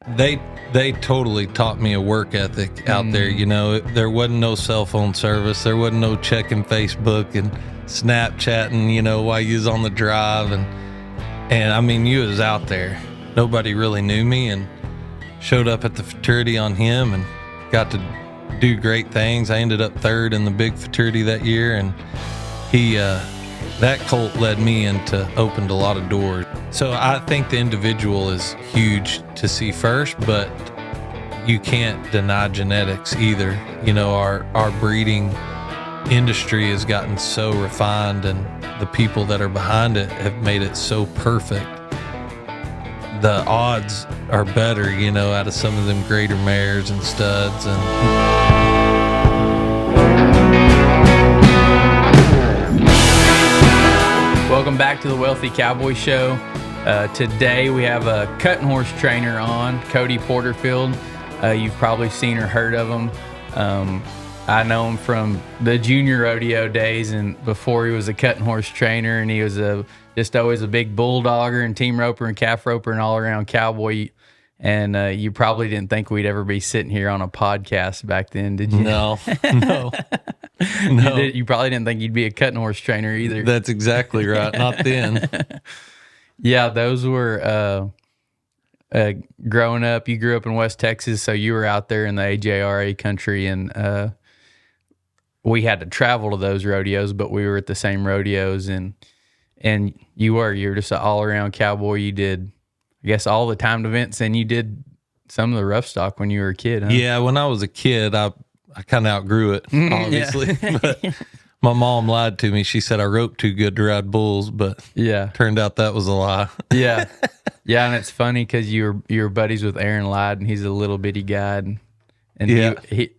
They totally taught me a work ethic out there. You know, there wasn't no cell phone service. There wasn't no checking Facebook and Snapchatting, you know, while you was on the drive. And I mean, you was out there. Nobody really knew me, and showed up at the fraternity on him and got to do great things. I ended up third in the big fraternity that year, and that colt led me into, opened a lot of doors. So I think the individual is huge to see first, but you can't deny genetics either. You know, our breeding industry has gotten so refined, and the people that are behind it have made it so perfect. The odds are better, you know, out of some of them greater mares and studs. And welcome back to the Wealthy Cowboy Show. Today we have a cutting horse trainer on, Kody Porterfield. You've probably seen or heard of him. I know him from the junior rodeo days, and before he was a cutting horse trainer, and he was just always a big bulldogger and team roper and calf roper and all around cowboy. And you probably didn't think we'd ever be sitting here on a podcast back then, did you? No. You probably didn't think you'd be a cutting horse trainer either. That's exactly right. Not then. Yeah, those were growing up. You grew up in West Texas, so you were out there in the AJRA country, and we had to travel to those rodeos, but we were at the same rodeos, and you were just an all-around cowboy. You did, I guess, all the timed events, and you did some of the rough stock when you were a kid, huh? Yeah, when I was a kid, I kind of outgrew it, obviously. But my mom lied to me. She said I roped too good to ride bulls, but turned out that was a lie. Yeah, and it's funny because you were buddies with Aaron Lyde, and he's a little bitty guy, and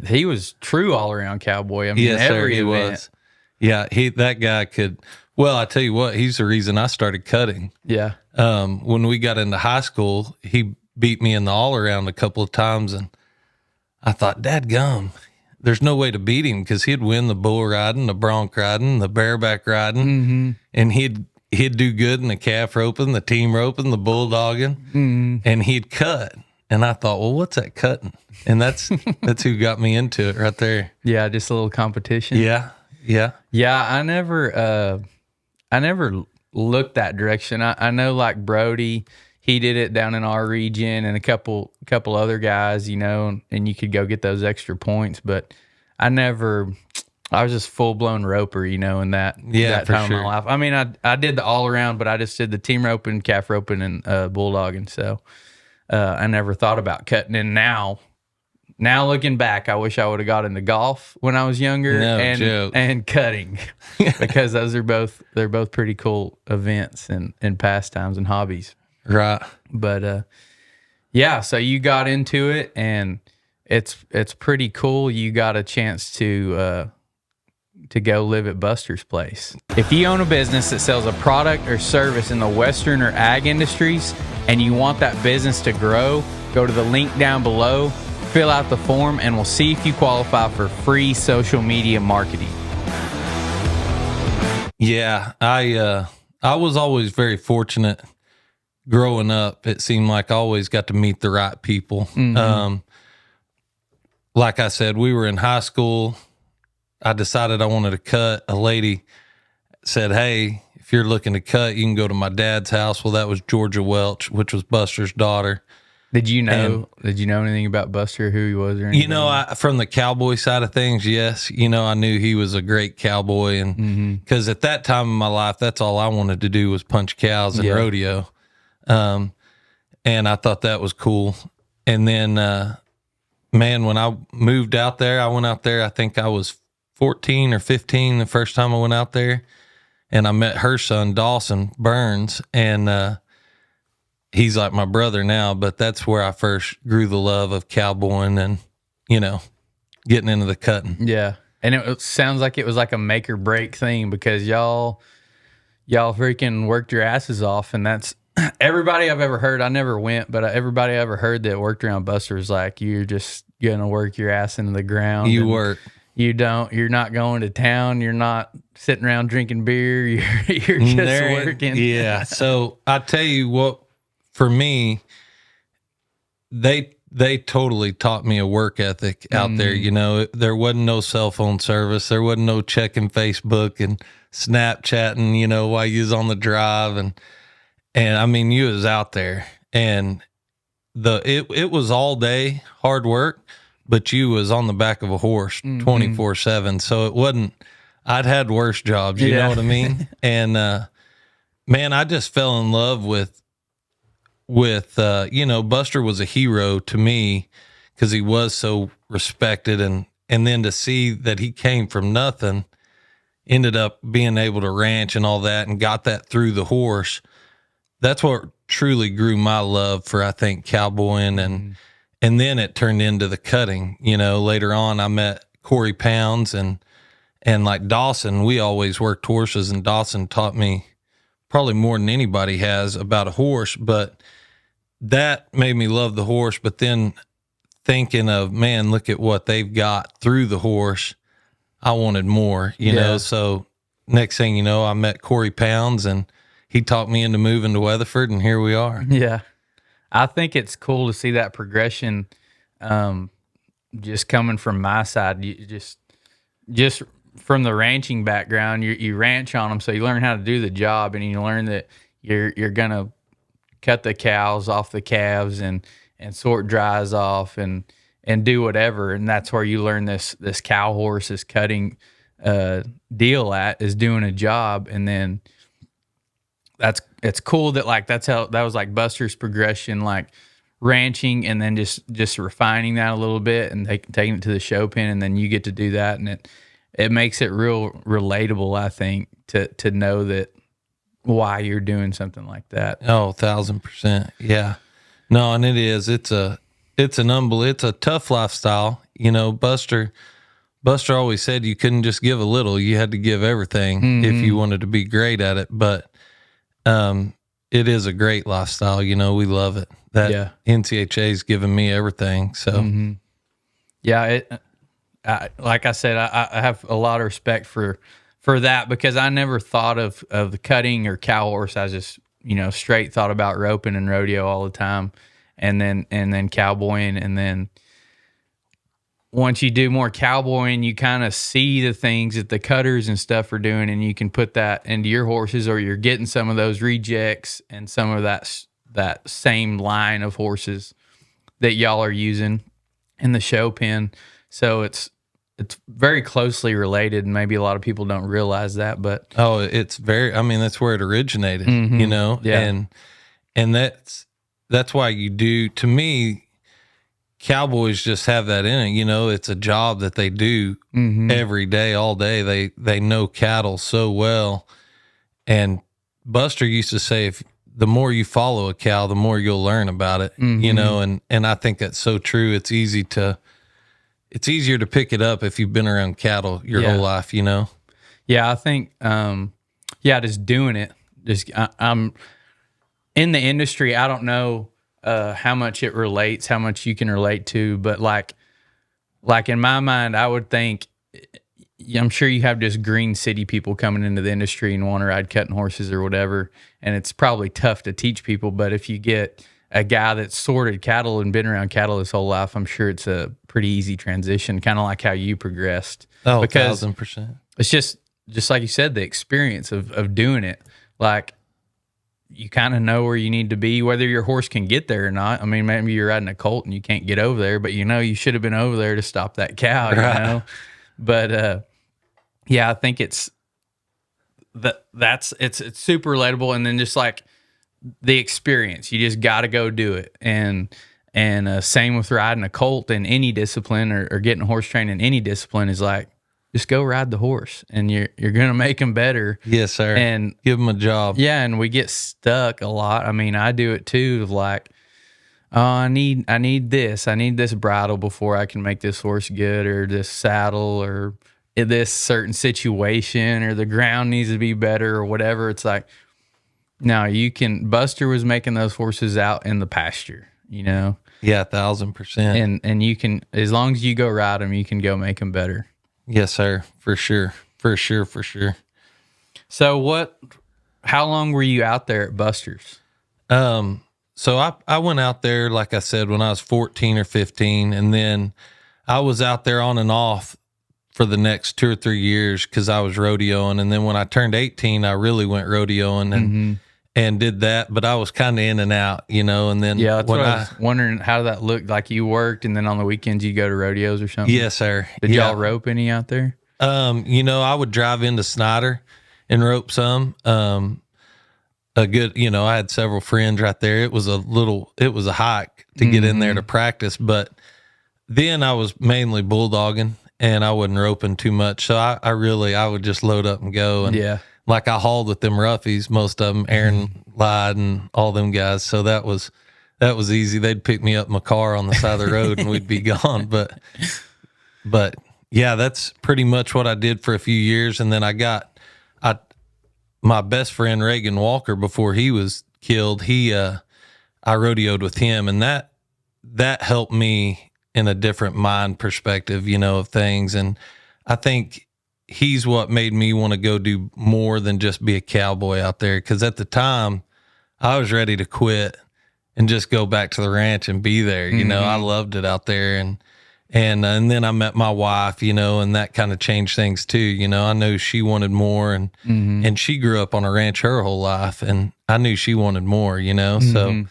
he was true all around cowboy. I mean, yes, every sir, he event. was. Yeah, that guy could. Well, I tell you what, he's the reason I started cutting. Yeah. When we got into high school, he beat me in the all around a couple of times, and I thought, dadgum, there's no way to beat him because he'd win the bull riding, the bronc riding, the bareback riding, and he'd do good in the calf roping, the team roping, the bulldogging, and he'd cut. And I thought, well, what's that cutting? And that's who got me into it right there. Yeah, just a little competition. Yeah. I never looked that direction. I know, like Brody, he did it down in our region, and a couple other guys, you know, and you could go get those extra points. But I was just full blown roper, you know, in that time of my life. I mean, I did the all around, but I just did the team roping, calf roping, and bulldogging. So I never thought about cutting. And now looking back, I wish I would have got into golf when I was younger and cutting, because they're both pretty cool events and pastimes and hobbies. Right. But so you got into it, and it's pretty cool. You got a chance to go live at Buster's place. If you own a business that sells a product or service in the Western or ag industries, and you want that business to grow, go to the link down below, fill out the form, and we'll see if you qualify for free social media marketing. Yeah, I was always very fortunate growing up. It seemed like I always got to meet the right people. Like I said, we were in high school. I decided I wanted to cut. A lady said, hey, if you're looking to cut, you can go to my dad's house. Well, that was Georgia Welch, which was Buster's daughter. Did you know anything about Buster, who he was or anything? You know, from the cowboy side of things, yes. You know, I knew he was a great cowboy, and because at that time in my life, that's all I wanted to do was punch cows and rodeo. And I thought that was cool. And then, man, when I moved out there, I went out there, I think I was 14 or 15 the first time I went out there, and I met her son, Dawson Burns, and he's like my brother now, but that's where I first grew the love of cowboying and, you know, getting into the cutting. Yeah. And it sounds like it was like a make or break thing, because y'all freaking worked your asses off. And that's everybody I've ever heard. I never went, but everybody I ever heard that worked around Buster was like, you're just going to work your ass into the ground. You're not going to town. You're not sitting around drinking beer. You're just working. Yeah. So I tell you what, for me, they totally taught me a work ethic out there. You know, there wasn't no cell phone service. There wasn't no checking Facebook and Snapchatting, you know, while you was on the drive. And I mean, you was out there, and it was all day hard work, but you was on the back of a horse 24/7. So it wasn't, I'd had worse jobs, you know what I mean? And, man, I just fell in love with you know, Buster was a hero to me because he was so respected, and then to see that he came from nothing, ended up being able to ranch and all that, and got that through the horse. That's what truly grew my love for, I think, cowboying, and then it turned into the cutting. You know, later on I met Corey Pounds and like Dawson. We always worked horses, and Dawson taught me probably more than anybody has about a horse, but that made me love the horse. But then thinking of, man, look at what they've got through the horse, I wanted more, you know? So next thing you know, I met Corey Pounds, and he talked me into moving to Weatherford, and here we are. Yeah. I think it's cool to see that progression, just coming from my side. You just from the ranching background, you ranch on them, so you learn how to do the job, and you learn that you're gonna cut the cows off the calves and sort dries off and do whatever. And that's where you learn this cow horse, this cutting deal is doing a job. And then it's cool that like that was like Buster's progression, like ranching and then just refining that a little bit and taking it to the show pen, and then you get to do that, and it makes it real relatable, I think, to know that why you're doing something like that. Oh, 1,000%. Yeah. No, and it's a tough lifestyle. You know, Buster always said you couldn't just give a little, you had to give everything if you wanted to be great at it. But it is a great lifestyle. You know, we love it. That NCHA's given me everything. So yeah, like I said, I have a lot of respect for that, because I never thought of the cutting or cow horse. I just, you know, straight thought about roping and rodeo all the time, and then cowboying. And then once you do more cowboying, you kind of see the things that the cutters and stuff are doing, and you can put that into your horses, or you're getting some of those rejects and some of that same line of horses that y'all are using in the show pen. So it's very closely related, and maybe a lot of people don't realize that, but it's very, I mean, that's where it originated, you know? Yeah. And that's why you do, to me, cowboys just have that in it. You know, it's a job that they do every day, all day. They know cattle so well. And Buster used to say, if the more you follow a cow, the more you'll learn about it, you know? And I think that's so true. It's easier to pick it up if you've been around cattle your whole life, you know? Yeah, I think, just doing it. I'm in the industry. I don't know how much it relates, how much you can relate to, but like in my mind, I would think, I'm sure you have just green city people coming into the industry and want to ride cutting horses or whatever, and it's probably tough to teach people. But if you get a guy that's sorted cattle and been around cattle his whole life, I'm sure it's a pretty easy transition, kind of like how you progressed. Oh, 1,000%. It's just like you said, the experience of doing it. Like, you kind of know where you need to be, whether your horse can get there or not. I mean, maybe you're riding a colt and you can't get over there, but you know you should have been over there to stop that cow, you know? But I think it's super relatable. And then just like the experience, you just got to go do it. And same with riding a colt in any discipline, or getting horse trained in any discipline, is like, just go ride the horse, and you're going to make them better. Yes, sir. And give them a job. Yeah. And we get stuck a lot. I mean, I do it too, of like, oh, I need this bridle before I can make this horse good, or this saddle, or this certain situation, or the ground needs to be better, or whatever. It's like, no, Buster was making those horses out in the pasture, you know? Yeah, 1,000%. And you can, as long as you go ride them, you can go make them better. Yes, sir. For sure. So how long were you out there at Buster's? So I went out there, like I said, when I was 14 or 15, and then I was out there on and off for the next 2 or 3 years because I was rodeoing. And then when I turned 18, I really went rodeoing and did that. But I was kind of in and out, And then that's what I was wondering, how that looked like. You worked, and then on the weekends you go to rodeos or something? Yes, sir. Did y'all rope any out there? I would drive into Snyder and rope some. A good, I had several friends right there. It was a hike to get in there to practice, but then I was mainly bulldogging and I wasn't roping too much. So I would just load up and go. And like I hauled with them roughies, most of them, Aaron Lyde and all them guys. So that was easy. They'd pick me up in my car on the side of the road and we'd be gone. But yeah, that's pretty much what I did for a few years. And then my best friend, Reagan Walker, before he was killed, I rodeoed with him, and that helped me in a different mind perspective, of things. And I think he's what made me want to go do more than just be a cowboy out there. Cause at the time I was ready to quit and just go back to the ranch and be there. I loved it out there. And then I met my wife, and that kind of changed things too. I knew she wanted more, and she grew up on a ranch her whole life, and I knew she wanted more, so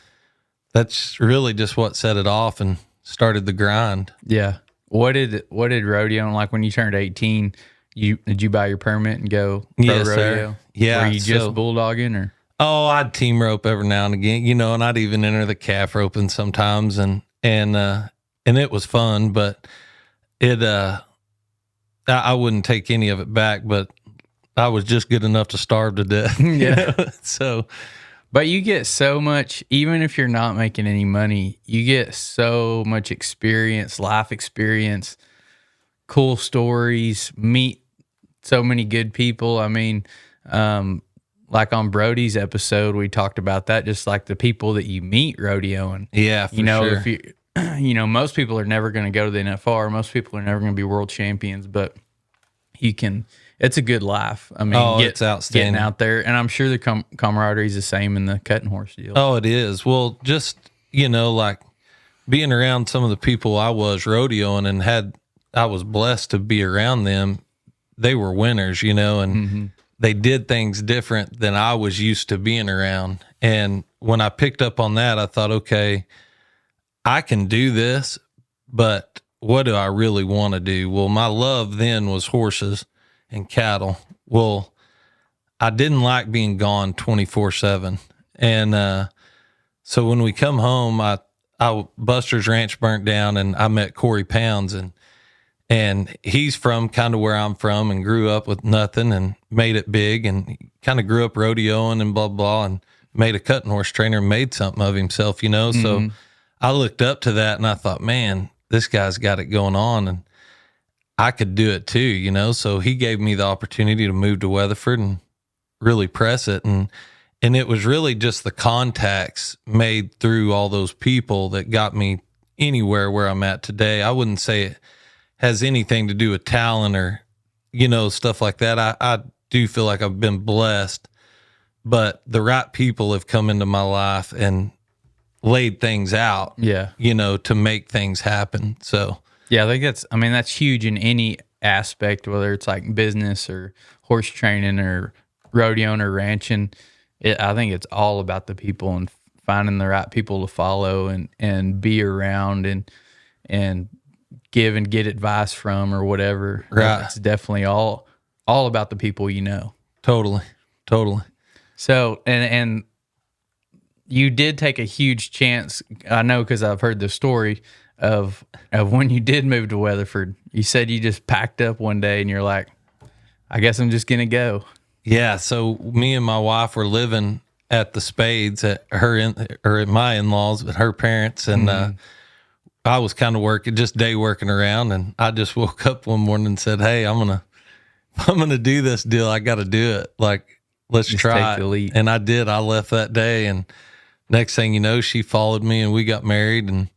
that's really just what set it off and started the grind. Yeah. What did rodeoing, like when you turned 18, did you buy your permit and go pro rodeo? Sir. Yeah. Were you just bulldogging or? Oh, I'd team rope every now and again, and I'd even enter the calf roping sometimes and it was fun, but I wouldn't take any of it back, but I was just good enough to starve to death. Yeah. So, but you get so much, even if you're not making any money, you get so much experience, life experience, cool stories, meet so many good people. I mean, like on Brody's episode, we talked about that, just like the people that you meet rodeoing. Yeah, for sure. If you, most people are never going to go to the NFR. Most people are never going to be world champions, but it's a good life. I mean, it's outstanding. Getting out there. And I'm sure the camaraderie is the same in the cutting horse deal. Oh, it is. Well, just, like being around some of the people I was rodeoing and I was blessed to be around them. They were winners, and they did things different than I was used to being around. And when I picked up on that, I thought, okay, I can do this, but what do I really want to do? Well, my love then was horses and cattle. Well, I didn't like being gone 24/7. And so when we come home, Buster's ranch burnt down, and I met Corey Pounds, and he's from kind of where I'm from and grew up with nothing and made it big and kind of grew up rodeoing and blah, blah, and made a cutting horse trainer and made something of himself, So I looked up to that and I thought, man, this guy's got it going on and I could do it too, So he gave me the opportunity to move to Weatherford and really press it. And it was really just the contacts made through all those people that got me anywhere where I'm at today. I wouldn't say it has anything to do with talent or, stuff like that. I do feel like I've been blessed, but the right people have come into my life and laid things out, to make things happen. So, yeah, I think that's huge in any aspect, whether it's like business or horse training or rodeoing or ranching. I think it's all about the people and finding the right people to follow and be around and give and get advice from or whatever. Right. It's definitely all about the people Totally. So, and you did take a huge chance. I know because I've heard the story of when you did move to Weatherford. You said you just packed up one day and you're like, I guess I'm just going to go. Yeah. So me and my wife were living at the Spades at at my in-laws with her parents. And, I was kind of working around, and I just woke up one morning and said, hey, I'm going to do this deal. I got to do it. Like, let's just try take the leap. And I did. I left that day, and next thing you know, she followed me and we got married. And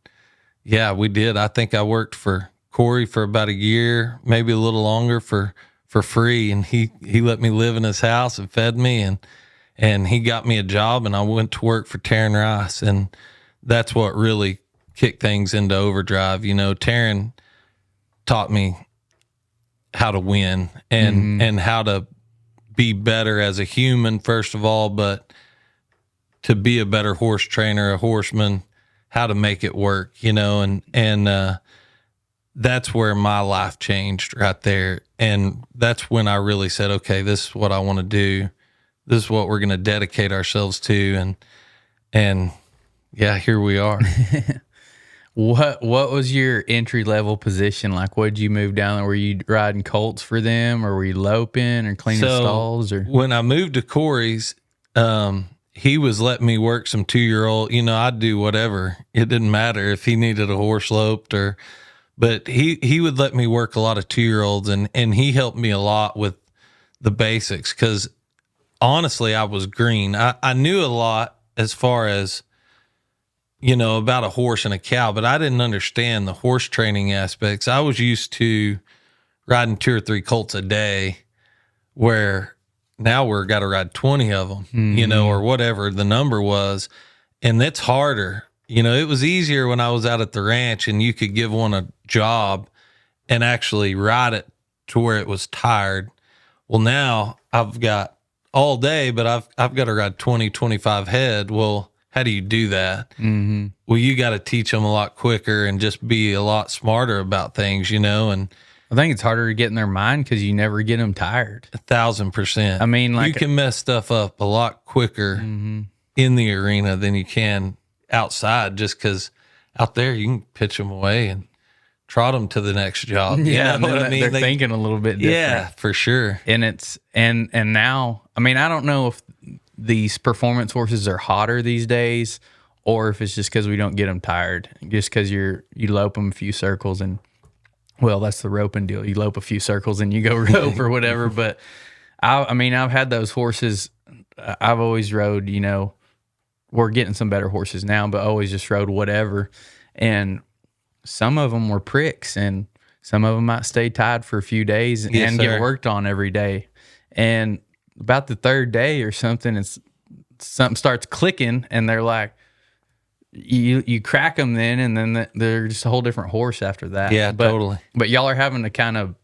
yeah, we did. I think I worked for Corey for about a year, maybe a little longer for free. And he let me live in his house and fed me. and he got me a job, and I went to work for Taryn Rice, and that's what really kicked things into overdrive. You know, Taryn taught me how to win and how to be better as a human, first of all, but to be a better horse trainer, a horseman, how to make it work, you know, and that's where my life changed right there. And that's when I really said, okay, this is what I want to do. This is what we're going to dedicate ourselves to. And yeah, here we are. What was your entry level position like? What did you move down there? Were you riding colts for them, or were you loping or cleaning stalls? Or when I moved to Corey's, he was letting me work some 2-year-old. You know, I'd do whatever. It didn't matter if he needed a horse loped but he would let me work a lot of 2-year-olds, and he helped me a lot with the basics, because honestly, I was green. I knew a lot as far as, you know, about a horse and a cow, but I didn't understand the horse training aspects. I was used to riding 2 or 3 colts a day, where now we're got to ride 20 of them, you know, or whatever the number was. And it's harder. You know, it was easier when I was out at the ranch and you could give one a job and actually ride it to where it was tired. Well, now I've got all day, but I've got to ride 20, 25 head. Well, how do you do that? Well, you got to teach them a lot quicker and just be a lot smarter about things, you know. And I think it's harder to get in their mind because you never get them tired. 1,000%. I mean, like, you can mess stuff up a lot quicker in the arena than you can outside, just because out there you can pitch them away and trot them to the next job. Yeah, you know what I mean? They're thinking a little bit different. Yeah, for sure. And it's and now, I mean, I don't know if these performance horses are hotter these days, or if it's just because we don't get them tired. Just because you lope them a few circles, and well, that's the roping deal. You lope a few circles and you go rope or whatever. But I mean, I've had those horses. I've always rode, you know, we're getting some better horses now, but always just rode whatever. And some of them were pricks, and some of them might stay tied for a few days and get worked on every day. And about the third day or something, something starts clicking, and they're like, you crack them then, and then they're just a whole different horse after that. Yeah, totally. But y'all are having to kind of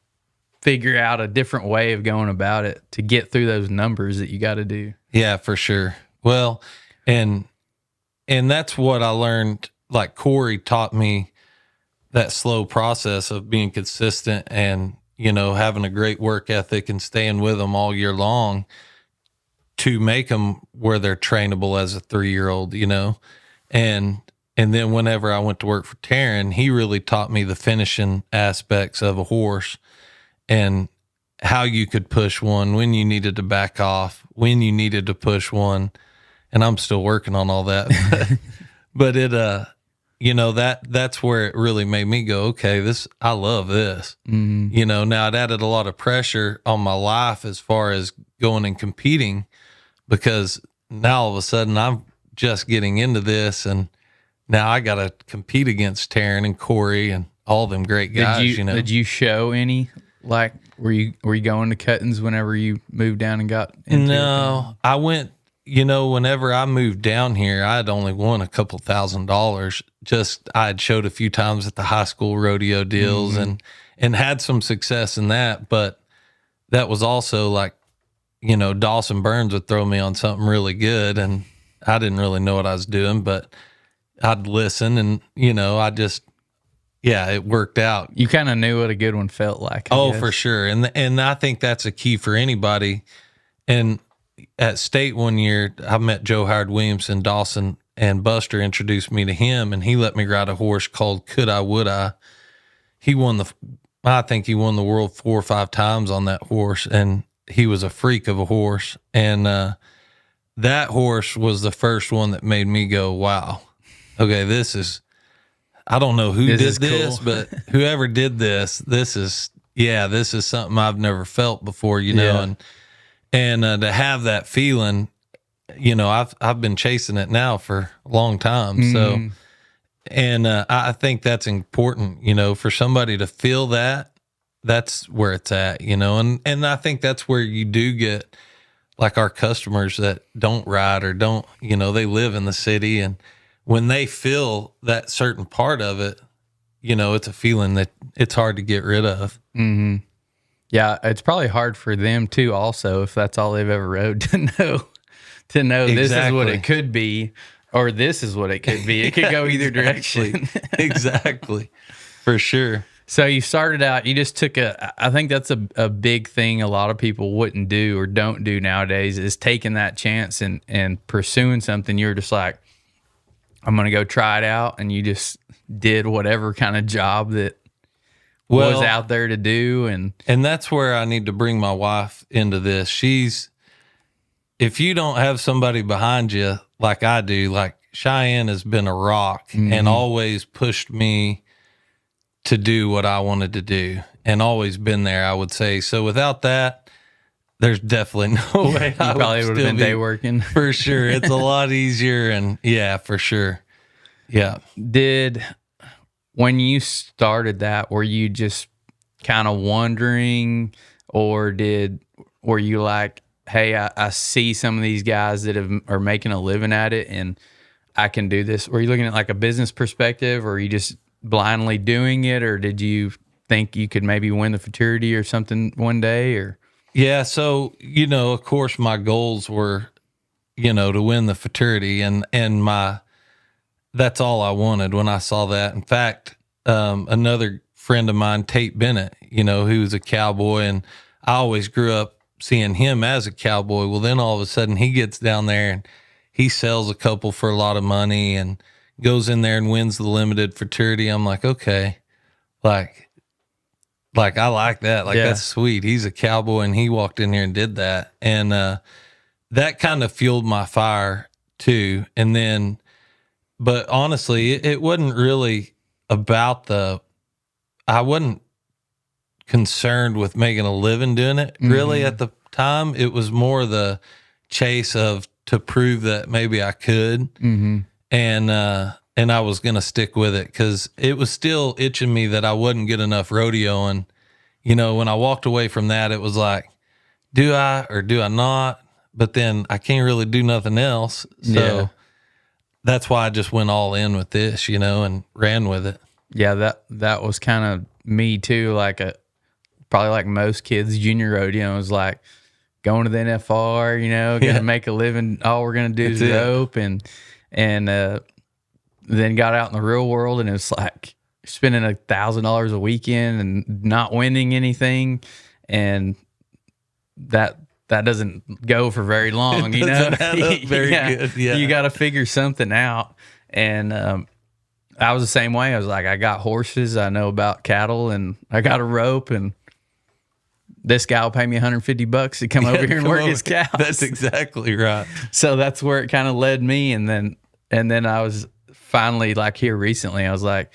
figure out a different way of going about it to get through those numbers that you got to do. Yeah, for sure. Well, and that's what I learned. Like, Corey taught me that slow process of being consistent and, you know, having a great work ethic and staying with them all year long to make them where they're trainable as a 3-year-old, you know. And then whenever I went to work for Taryn, he really taught me the finishing aspects of a horse and how you could push one, when you needed to back off, when you needed to push one. And I'm still working on all that. But it, you know, that's where it really made me go, okay, I love this. You know, now it added a lot of pressure on my life as far as going and competing, because now all of a sudden I'm just getting into this, and now I got to compete against Taryn and Corey and all them great guys. Did you show any, like, were you going to cuttings whenever you moved down and got into No, I went, you know, whenever I moved down here, I had only won a couple $1,000. Just, I had showed a few times at the high school rodeo deals and had some success in that. But that was also like, you know, Dawson Burns would throw me on something really good, and I didn't really know what I was doing, but I'd listen, and, you know, it worked out. You kind of knew what a good one felt like. I guess. For sure. And I think that's a key for anybody. And at state one year, I met Joe Howard Williamson, Dawson, and Buster introduced me to him, and he let me ride a horse called Could I, Would I. I think he won the world 4 or 5 times on that horse, and he was a freak of a horse. And that horse was the first one that made me go, wow, okay, I don't know who did this, but whoever did this is something I've never felt before, you know. And to have that feeling, you know, I've been chasing it now for a long time. So, and I think that's important, you know, for somebody to feel that. That's where it's at, you know, and I think that's where you do get like our customers that don't ride or don't, they live in the city, and when they feel that certain part of it, it's a feeling that it's hard to get rid of. Mm-hmm. Yeah, it's probably hard for them too. Also, if that's all they've ever rode, to know this is what it could be, or this is what it could be. It could go either direction. Exactly, for sure. So you started out, you just took I think that's a big thing a lot of people wouldn't do or don't do nowadays, is taking that chance and pursuing something. You're just like, I'm going to go try it out. And you just did whatever kind of job that was out there to do. And that's where I need to bring my wife into this. If you don't have somebody behind you like I do, like Cheyenne has been a rock and always pushed me to do what I wanted to do, and always been there, I would say. So without that, there's definitely no way I probably would have been day working. For sure. It's a lot easier, and yeah, for sure. Yeah. When you started that, were you just kind of wondering, or were you like, hey, I see some of these guys that are making a living at it and I can do this? Were you looking at like a business perspective, or are you just blindly doing it, or did you think you could maybe win the fraternity or something one day? Or yeah, so of course my goals were to win the fraternity, and that's all I wanted when I saw that. In fact, another friend of mine, Tate Bennett, who was a cowboy, and I always grew up seeing him as a cowboy. Well, then all of a sudden he gets down there and he sells a couple for a lot of money and goes in there and wins the limited fraternity. I'm like, okay, like I like that. Like, that's sweet. He's a cowboy and he walked in here and did that. And that kind of fueled my fire too. And then, but honestly, it wasn't really about I wasn't concerned with making a living doing it really at the time. It was more the chase to prove that maybe I could. And I was going to stick with it, because it was still itching me that I wasn't good enough rodeoing. When I walked away from that, it was like, do I or do I not? But then I can't really do nothing else. So that's why I just went all in with this, and ran with it. Yeah, that was kind of me too. Like probably like most kids, junior rodeo was like going to the NFR, gonna make a living. All we're gonna do is dope, and then got out in the real world, and it was like spending $1,000 a weekend and not winning anything, and that doesn't go for very long. It doesn't add up very good. Yeah, you got to figure something out, and I was the same way. I was like, I got horses, I know about cattle, and I got a rope, and this guy will pay me $150 to come over here and work his cows. That's exactly right. So that's where it kind of led me. And then I was finally, like, here recently, I was like,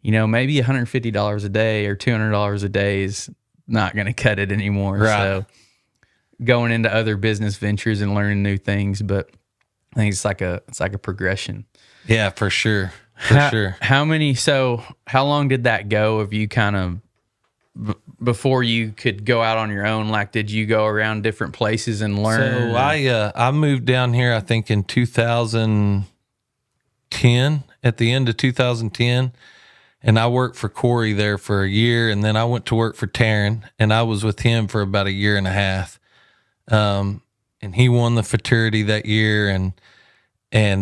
maybe $150 a day or $200 a day is not going to cut it anymore. Right. So going into other business ventures and learning new things, but I think it's like a progression. Yeah, for sure. Sure. How long did that go of you kind of before you could go out on your own? Like, did you go around different places and learn? So I moved down here, I think in 2010, at the end of 2010, and I worked for Corey there for a year, and then I went to work for Taryn, and I was with him for about a year and a half. And he won the fraternity that year, and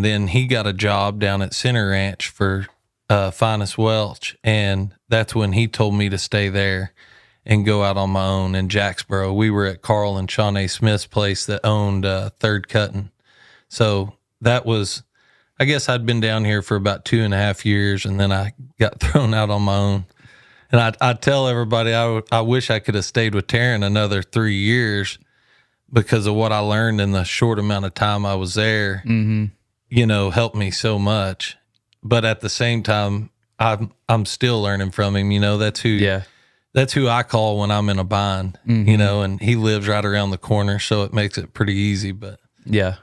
then he got a job down at Center Ranch for Finest Welch, and that's when he told me to stay there and go out on my own in Jacksboro. We were at Carl and Shawnee Smith's place that owned Third Cutting. So that was, I guess I'd been down here for about 2.5 years, and then I got thrown out on my own. And I tell everybody I wish I could have stayed with Taryn another 3 years because of what I learned in the short amount of time I was there. Helped me so much. But at the same time, I'm still learning from him. That's who I call when I'm in a bind. And he lives right around the corner, so it makes it pretty easy. But yeah,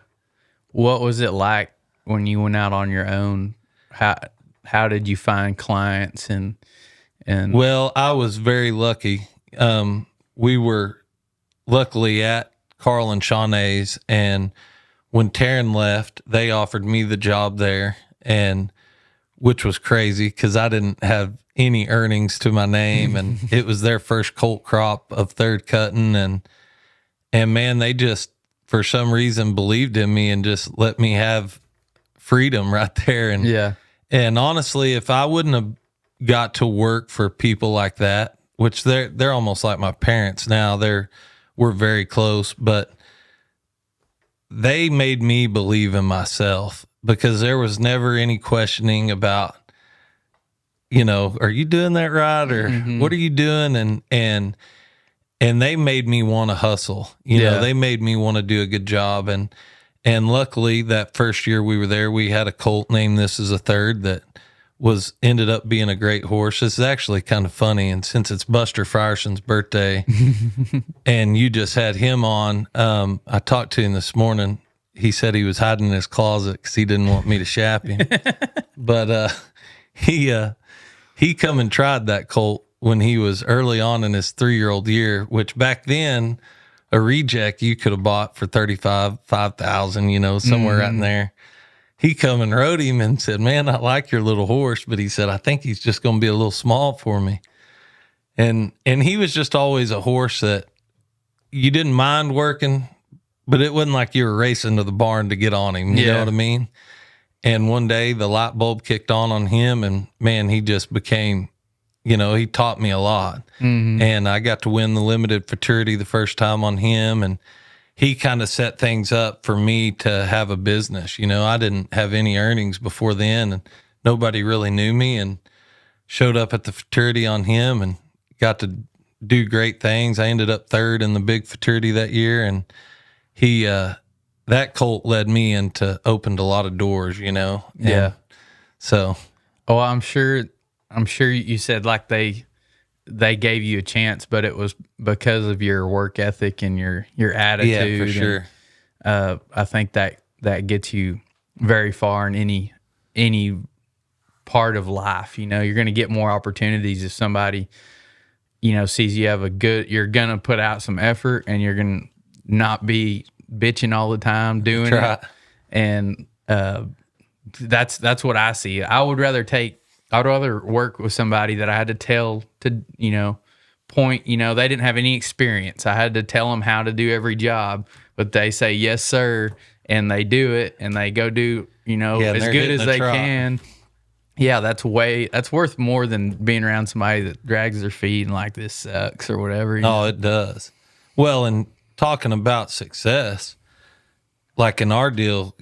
what was it like when you went out on your own? How did you find clients and? Well, I was very lucky. We were luckily at Carl and Shawnee's, and when Taryn left, they offered me the job there, and which was crazy because I didn't have any earnings to my name, and it was their first colt crop of third cutting, and man, they just for some reason believed in me and just let me have freedom right there. And honestly, if I wouldn't have got to work for people like that, which they're almost like my parents now, we're very close, but they made me believe in myself because there was never any questioning about, are you doing that right? Or what are you doing? And they made me want to hustle, they made me want to do a good job. And luckily that first year we were there, we had a colt named This Is a Third that ended up being a great horse. This is actually kind of funny. And since it's Buster Frierson's birthday and you just had him on, I talked to him this morning. He said he was hiding in his closet because he didn't want me to shap him. But he come and tried that colt when he was early on in his 3-year-old year, which back then a reject you could have bought for $35,000, somewhere right in there. He come and rode him and said, "Man, I like your little horse," but he said, "I think he's just going to be a little small for me." And he was just always a horse that you didn't mind working, but it wasn't like you were racing to the barn to get on him. You know what I mean? And one day the light bulb kicked on him, and man, he just became, he taught me a lot. And I got to win the limited futurity the first time on him, and he kind of set things up for me to have a business. I didn't have any earnings before then, and nobody really knew me, and showed up at the futurity on him and got to do great things. I ended up third in the big futurity that year, and he, that colt led me opened a lot of doors, And so. Oh, I'm sure you said like they gave you a chance, but it was because of your work ethic and your attitude. Yeah, for sure. And, I think that gets you very far in any part of life. You're going to get more opportunities if somebody, sees you have you're going to put out some effort, and you're going to not be bitching all the time doing it. And that's what I see. I'd rather work with somebody that I had to tell to, point, they didn't have any experience. I had to tell them how to do every job, but they say, "Yes, sir." And they do it, and they go do, as good as they can. Yeah. That's worth more than being around somebody that drags their feet and like, "This sucks," or whatever. Oh, it does. Well, and talking about success, like in our deal,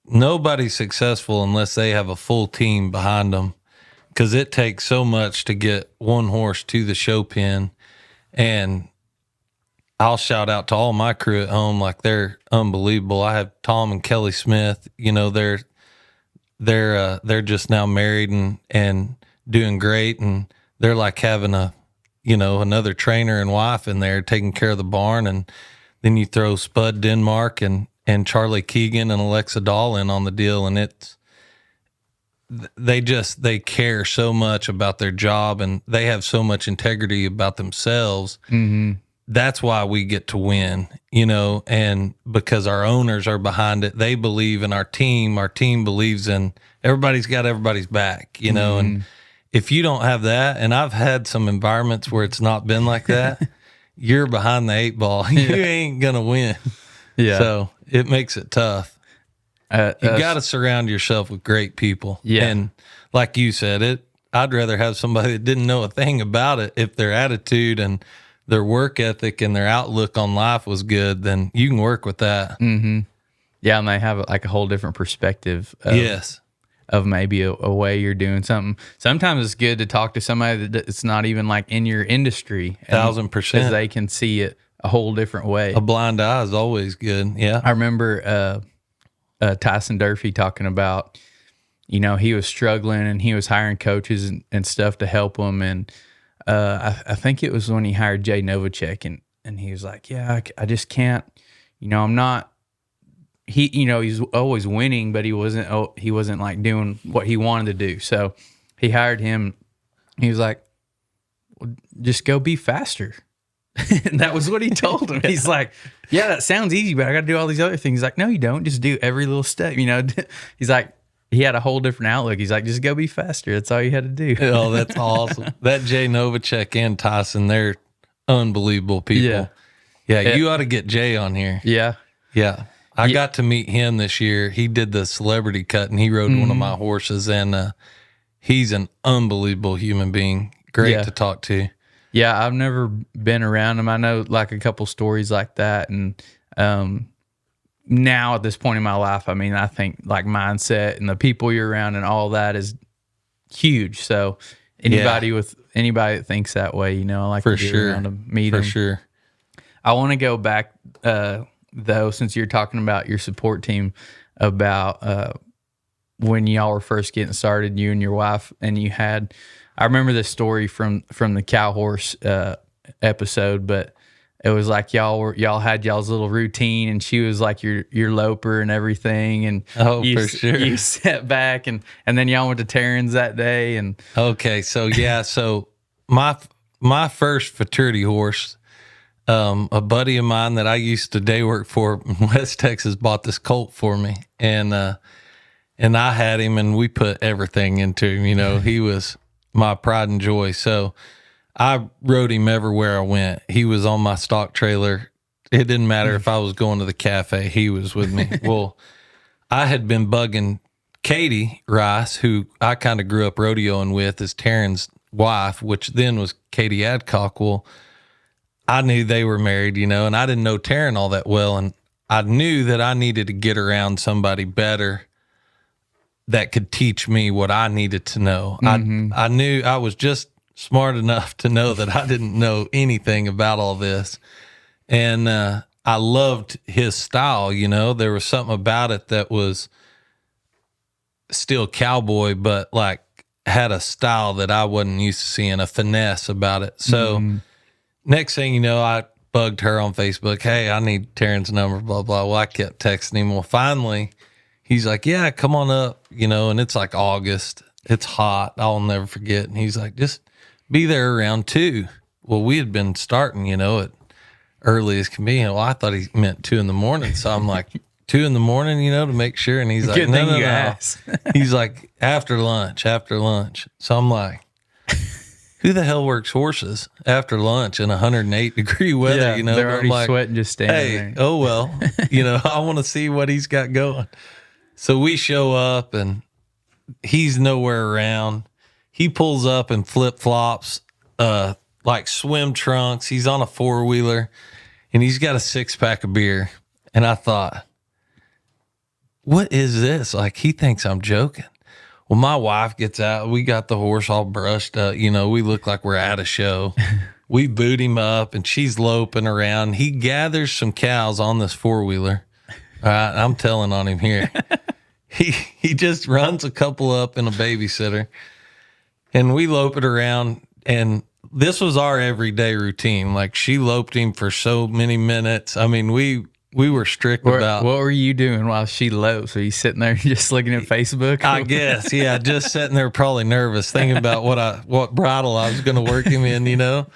nobody's successful unless they have a full team behind them. Because it takes so much to get one horse to the show pen. And I'll shout out to all my crew at home. Like, they're unbelievable. I have Tom and Kelly Smith, they're just now married and doing great. And they're like having another trainer and wife in there taking care of the barn. And then you throw Spud Denmark and Charlie Keegan and Alexa Dahl in on the deal. And they care so much about their job, and they have so much integrity about themselves. That's why we get to win, and because our owners are behind it. They believe in our team believes in everybody's got everybody's back, and if you don't have that, and I've had some environments where it's not been like that, you're behind the 8 ball. You ain't gonna win. So it makes it tough. You got to surround yourself with great people. And like you said, I'd rather have somebody that didn't know a thing about it. If their attitude and their work ethic and their outlook on life was good, then you can work with that. Yeah, and they have like a whole different perspective of maybe a way you're doing something. Sometimes it's good to talk to somebody that's not even like in your industry. 1,000%. Because they can see it a whole different way. A blind eye is always good. Yeah. I remember Tyson Durfee talking about, he was struggling and he was hiring coaches and stuff to help him. And I think it was when he hired Jay Novacek, and he was like, "Yeah, I just can't, I'm not." He's always winning, but he wasn't like doing what he wanted to do. So he hired him. He was like, "Well, just go be faster." And that was what he told him. He's like, yeah, that sounds easy, but I got to do all these other things. He's like, no, you don't. Just do every little step, you know. He's like, he had a whole different outlook. He's like, just go be faster. That's all you had to do. Oh, that's awesome. That Jay Novacek and Tyson, they're unbelievable people. Yeah, you ought to get Jay on here. Yeah. Yeah. I got to meet him this year. He did the celebrity cut, and he rode one of my horses, and he's an unbelievable human being. Great to talk to. Yeah, I've never been around him. I know like a couple stories like that, and now at this point in my life, I mean, I think like mindset and the people you're around and all that is huge. So anybody that thinks that way, you know, I like to be around them, meet them. For sure. I want to go back though, since you're talking about your support team, about when y'all were first getting started, you and your wife, and you had. I remember this story from the cow horse episode, but it was like y'all had y'all's little routine, and she was like your loper and everything, and for sure you sat back, and then y'all went to Taryn's that day, and okay, so so my first futurity horse, a buddy of mine that I used to day work for in West Texas bought this colt for me, and I had him, and we put everything into him. You know, he was my pride and joy. So I rode him everywhere I went. He was on my stock trailer. It didn't matter if I was going to the cafe, he was with me. Well, I had been bugging Katie Rice, who I kind of grew up rodeoing with, as Taryn's wife, which then was Katie Adcock. Well, I knew they were married, you know, and I didn't know Taryn all that well. And I knew that I needed to get around somebody better that could teach me what I needed to know. I knew I was just smart enough to know that I didn't know anything about all this. And I loved his style, you know. There was something about it that was still cowboy, but like had a style that I wasn't used to seeing, a finesse about it. So next thing you know, I bugged her on Facebook. Hey, I need Taryn's number, blah, blah. Well, I kept texting him. Well, finally, he's like, yeah, come on up, you know, and it's like August. It's hot. I'll never forget. And he's like, just be there around 2. Well, we had been starting, you know, at early as can be. Well, I thought he meant 2 a.m. So I'm like, 2 a.m, you know, to make sure. And he's like, no. He's like, after lunch. So I'm like, who the hell works horses after lunch in 108-degree weather? You know, they're already sweating just standing there. Oh, well, you know, I want to see what he's got going. So we show up, and he's nowhere around. He pulls up in flip-flops, like swim trunks. He's on a 4-wheeler, and he's got a 6-pack of beer. And I thought, what is this? Like, he thinks I'm joking. Well, my wife gets out. We got the horse all brushed up. You know, we look like we're at a show. We boot him up, and she's loping around. He gathers some cows on this 4-wheeler. All right, I'm telling on him here. He just runs a couple up in a babysitter, and we lope it around. And this was our everyday routine. Like, she loped him for so many minutes. I mean, we were strict about. What were you doing while she loped? Were you sitting there just looking at Facebook? I guess, yeah, just sitting there probably nervous, thinking about what bridle I was going to work him in, you know.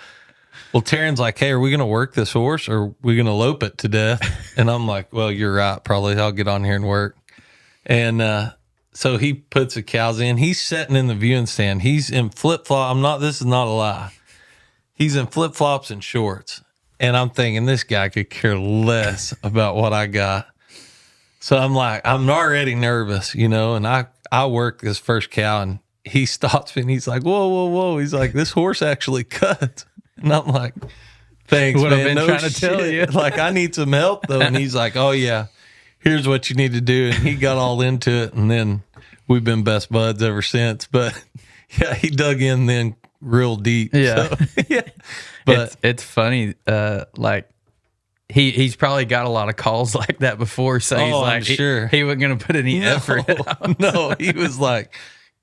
Well, Taryn's like, hey, are we going to work this horse, or are we going to lope it to death? And I'm like, well, you're right. Probably I'll get on here and work. And so he puts the cows in. He's sitting in the viewing stand. He's in flip-flop. This is not a lie. He's in flip-flops and shorts. And I'm thinking, this guy could care less about what I got. So I'm like, I'm already nervous, you know, and I work this first cow, and he stops me, and he's like, whoa. He's like, this horse actually cuts. And I'm like, thanks, what man. I've been no trying to shit. tell you. Like, I need some help, though. And he's like, oh, yeah, here's what you need to do. And he got all into it. And then we've been best buds ever since. But, yeah, he dug in then real deep. Yeah. So, yeah. But it's funny. Like, he's probably got a lot of calls like that before. So he's like, I'm sure. He wasn't going to put any effort out. No, he was like,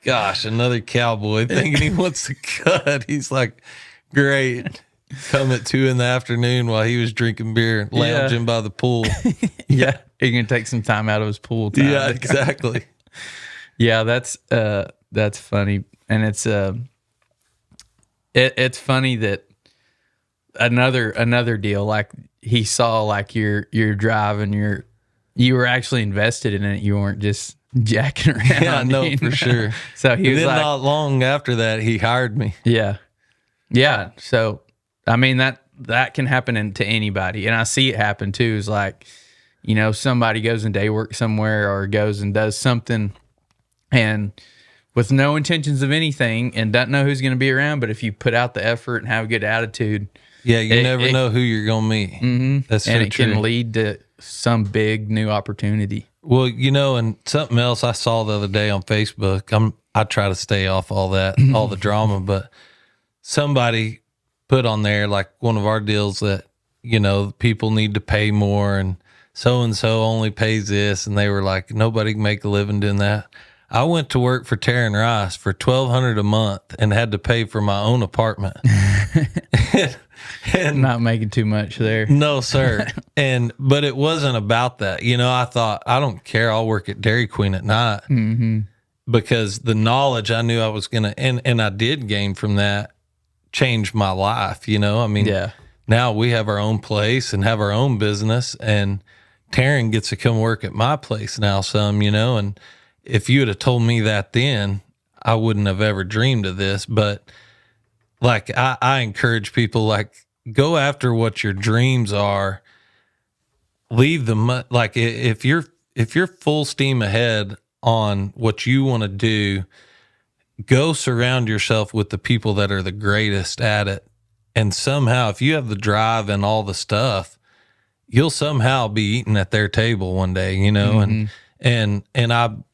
gosh, another cowboy thinking he wants to cut. He's like, great. Come at 2 p.m. while he was drinking beer, lounging by the pool. Yeah. He can take some time out of his pool time. Yeah, exactly. Yeah, that's funny. And it's funny that another deal. Like he saw like your drive and you were actually invested in it. You weren't just jacking around. Yeah, no, for sure. So he was then like, not long after that, he hired me. yeah. Yeah. So, I mean, that can happen to anybody. And I see it happen too. Is like, you know, somebody goes and day work somewhere or goes and does something and with no intentions of anything and doesn't know who's going to be around. But if you put out the effort and have a good attitude. Yeah. You never know who you're going to meet. Mm-hmm. That's so and it true. can lead to some big new opportunity. Well, you know, and something else I saw the other day on Facebook, I try to stay off all that, all the drama, but somebody put on there like one of our deals that, you know, people need to pay more and so only pays this. And they were like, nobody can make a living doing that. I went to work for Taryn Rice for $1,200 a month and had to pay for my own apartment. and not making too much there. No, sir. But it wasn't about that. You know, I thought, I don't care. I'll work at Dairy Queen at night. Mm-hmm. Because the knowledge I knew I was going to, and I did gain from that, changed my life. You know, I mean, yeah. Now we have our own place and have our own business, and Taryn gets to come work at my place now some, you know, and if you would have told me that then, I wouldn't have ever dreamed of this. But like, I encourage people, like, go after what your dreams are. Leave them, like, if you're full steam ahead on what you want to do, go surround yourself with the people that are the greatest at it. And somehow, if you have the drive and all the stuff, you'll somehow be eating at their table one day, you know, and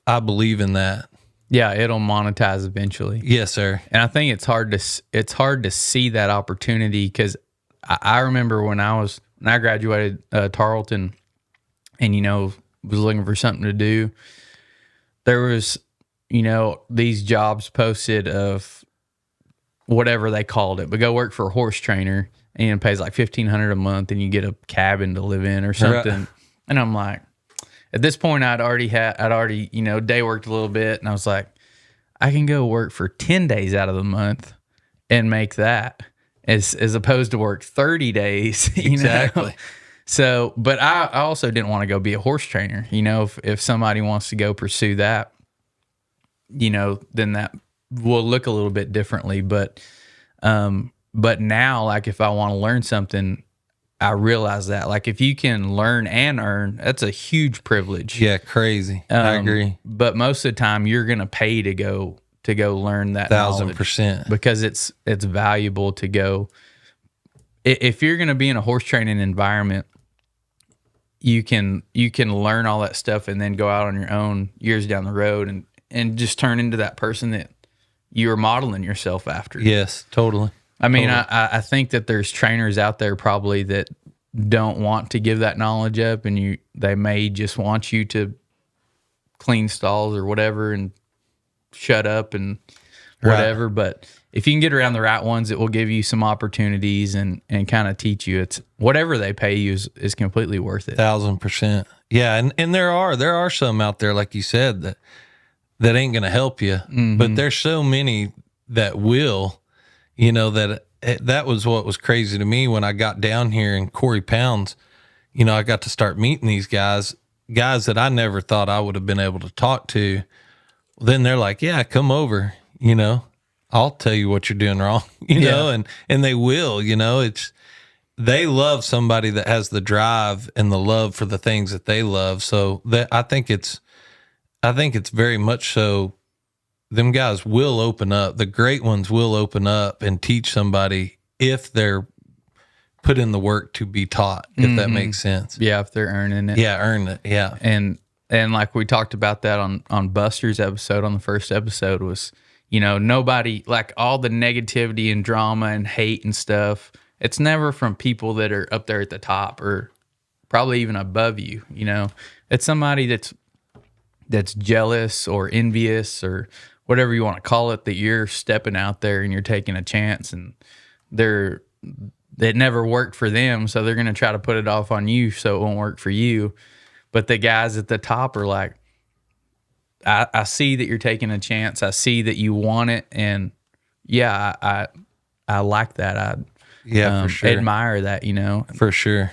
I believe in that. Yeah, it'll monetize eventually. Yes, sir. And I think it's hard to see that opportunity because I remember when I graduated Tarleton, and you know was looking for something to do. There was, you know, these jobs posted of whatever they called it, but go work for a horse trainer and it pays like $1,500 a month, and you get a cabin to live in or something. Right. And I'm like, at this point, I'd already, you know, day worked a little bit, and I was like, I can go work for 10 days out of the month and make that as opposed to work 30 days. You exactly. know? So, but I also didn't want to go be a horse trainer. You know, if somebody wants to go pursue that, you know, then that will look a little bit differently. But now, like, if I want to learn something, I realize that, like, if you can learn and earn, that's a huge privilege. Yeah, crazy. I agree. But most of the time, you're gonna pay to go learn that 1,000%, because it's valuable to go. If you're gonna be in a horse training environment, you can learn all that stuff and then go out on your own years down the road and just turn into that person that you're modeling yourself after. Yes, totally. I mean, I think that there's trainers out there probably that don't want to give that knowledge up, and they may just want you to clean stalls or whatever and shut up and whatever. Right. But if you can get around the right ones, it will give you some opportunities and kind of teach you. It's whatever they pay you is completely worth it. 1,000%. Yeah, and there are some out there, like you said, that ain't going to help you, but there's so many that will. You know, that was what was crazy to me when I got down here in Corey Pounds. You know, I got to start meeting these guys that I never thought I would have been able to talk to. Then they're like, yeah, come over, you know, I'll tell you what you're doing wrong, you know, and they will, you know, they love somebody that has the drive and the love for the things that they love. So I think it's very much so. Them guys will open up. The great ones will open up and teach somebody if they're put in the work to be taught, if that makes sense. Yeah, if they're earning it. Yeah, earn it. Yeah. And like we talked about that on Buster's episode, on the first episode, was, you know, nobody, like, all the negativity and drama and hate and stuff, it's never from people that are up there at the top or probably even above you, you know. It's somebody that's jealous or envious or whatever you want to call it, that you're stepping out there and you're taking a chance, and it never worked for them, so they're going to try to put it off on you so it won't work for you. But the guys at the top are like, I see that you're taking a chance. I see that you want it, and yeah, I like that. Yeah, for sure. admire that, For sure.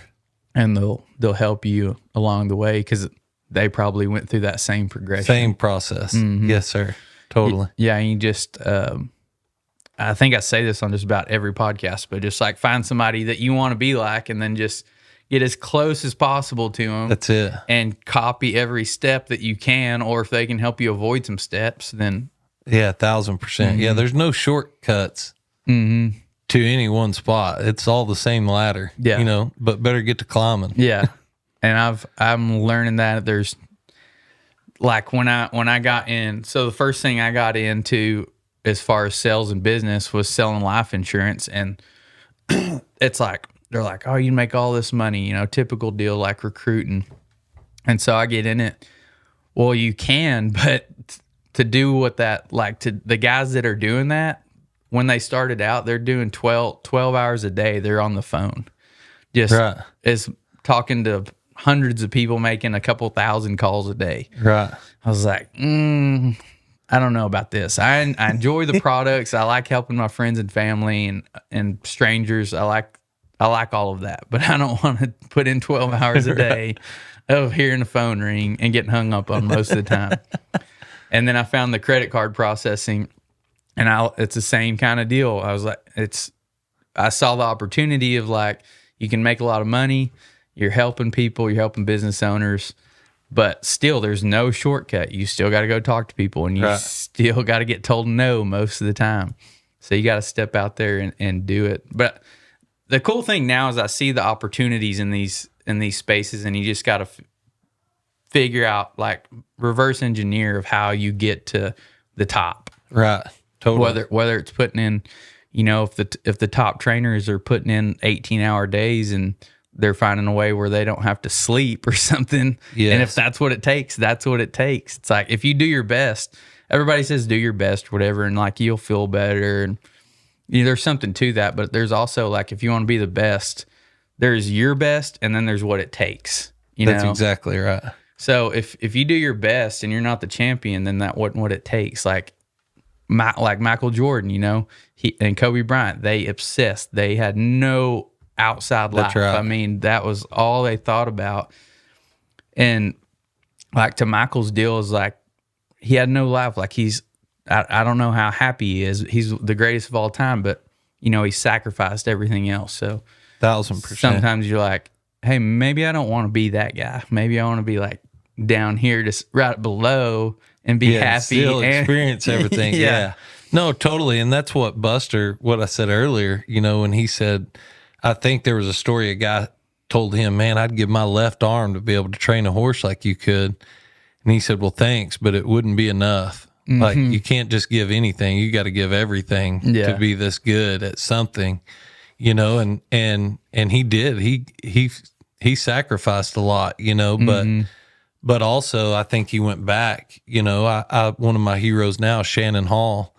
and they'll help you along the way because they probably went through that same progression. Same process. Yes, sir. Totally. Yeah, and you just, I think I say this on just about every podcast, but just like find somebody that you want to be like, and then just get as close as possible to them. That's it. And copy every step that you can, or if they can help you avoid some steps, then. Yeah, 1,000%. Yeah, there's no shortcuts to any one spot. It's all the same ladder. Yeah. But better get to climbing. Yeah. And I'm learning that there's like when I got in, so the first thing I got into as far as sales and business was selling life insurance. And it's like, they're like, oh, you make all this money, typical deal like recruiting. And so I get in it. Well, you can, but to do what that, like to the guys that are doing that, when they started out, they're doing 12 hours a day. They're on the phone. Just is talking to hundreds of people, making a couple thousand calls a day. Right. I was like, I don't know about this. I enjoy the products. I like helping my friends and family and strangers. I like all of that, but I don't want to put in 12 hours a day of hearing the phone ring and getting hung up on most of the time. And then I found the credit card processing, and it's the same kind of deal. I was like, I saw the opportunity of like, you can make a lot of money. You're helping people, you're helping business owners, but still there's no shortcut. You still got to go talk to people, and you still got to get told no most of the time. So you got to step out there and do it. But the cool thing now is I see the opportunities in these spaces, and you just got to figure out, like, reverse engineer of how you get to the top. Right. Totally. Whether it's putting in, if the top trainers are putting in 18-hour days and they're finding a way where they don't have to sleep or something. Yes. And if that's what it takes, that's what it takes. It's like, if you do your best, everybody says do your best, whatever, and like you'll feel better. And there's something to that, but there's also like, if you want to be the best, there's your best, and then there's what it takes. That's exactly right. So if you do your best and you're not the champion, then that wasn't what it takes. Like Michael Jordan, he and Kobe Bryant, they obsessed. They had no outside life. That's right. I mean, that was all they thought about. And like, to Michael's deal is like, he had no life. Like, I don't know how happy he is. He's the greatest of all time, but he sacrificed everything else. So 1,000%. sometimes you're like, hey, maybe I don't want to be that guy. Maybe I want to be like down here, just right below, and be happy. Still experience everything. Yeah. No, totally. And that's what I said earlier, when he said, I think there was a story a guy told him, man, I'd give my left arm to be able to train a horse like you could. And he said, well, thanks, but it wouldn't be enough. Mm-hmm. Like, you can't just give anything. You got to give everything to be this good at something, and he did. He sacrificed a lot, but also I think he went back, one of my heroes now, Shannon Hall,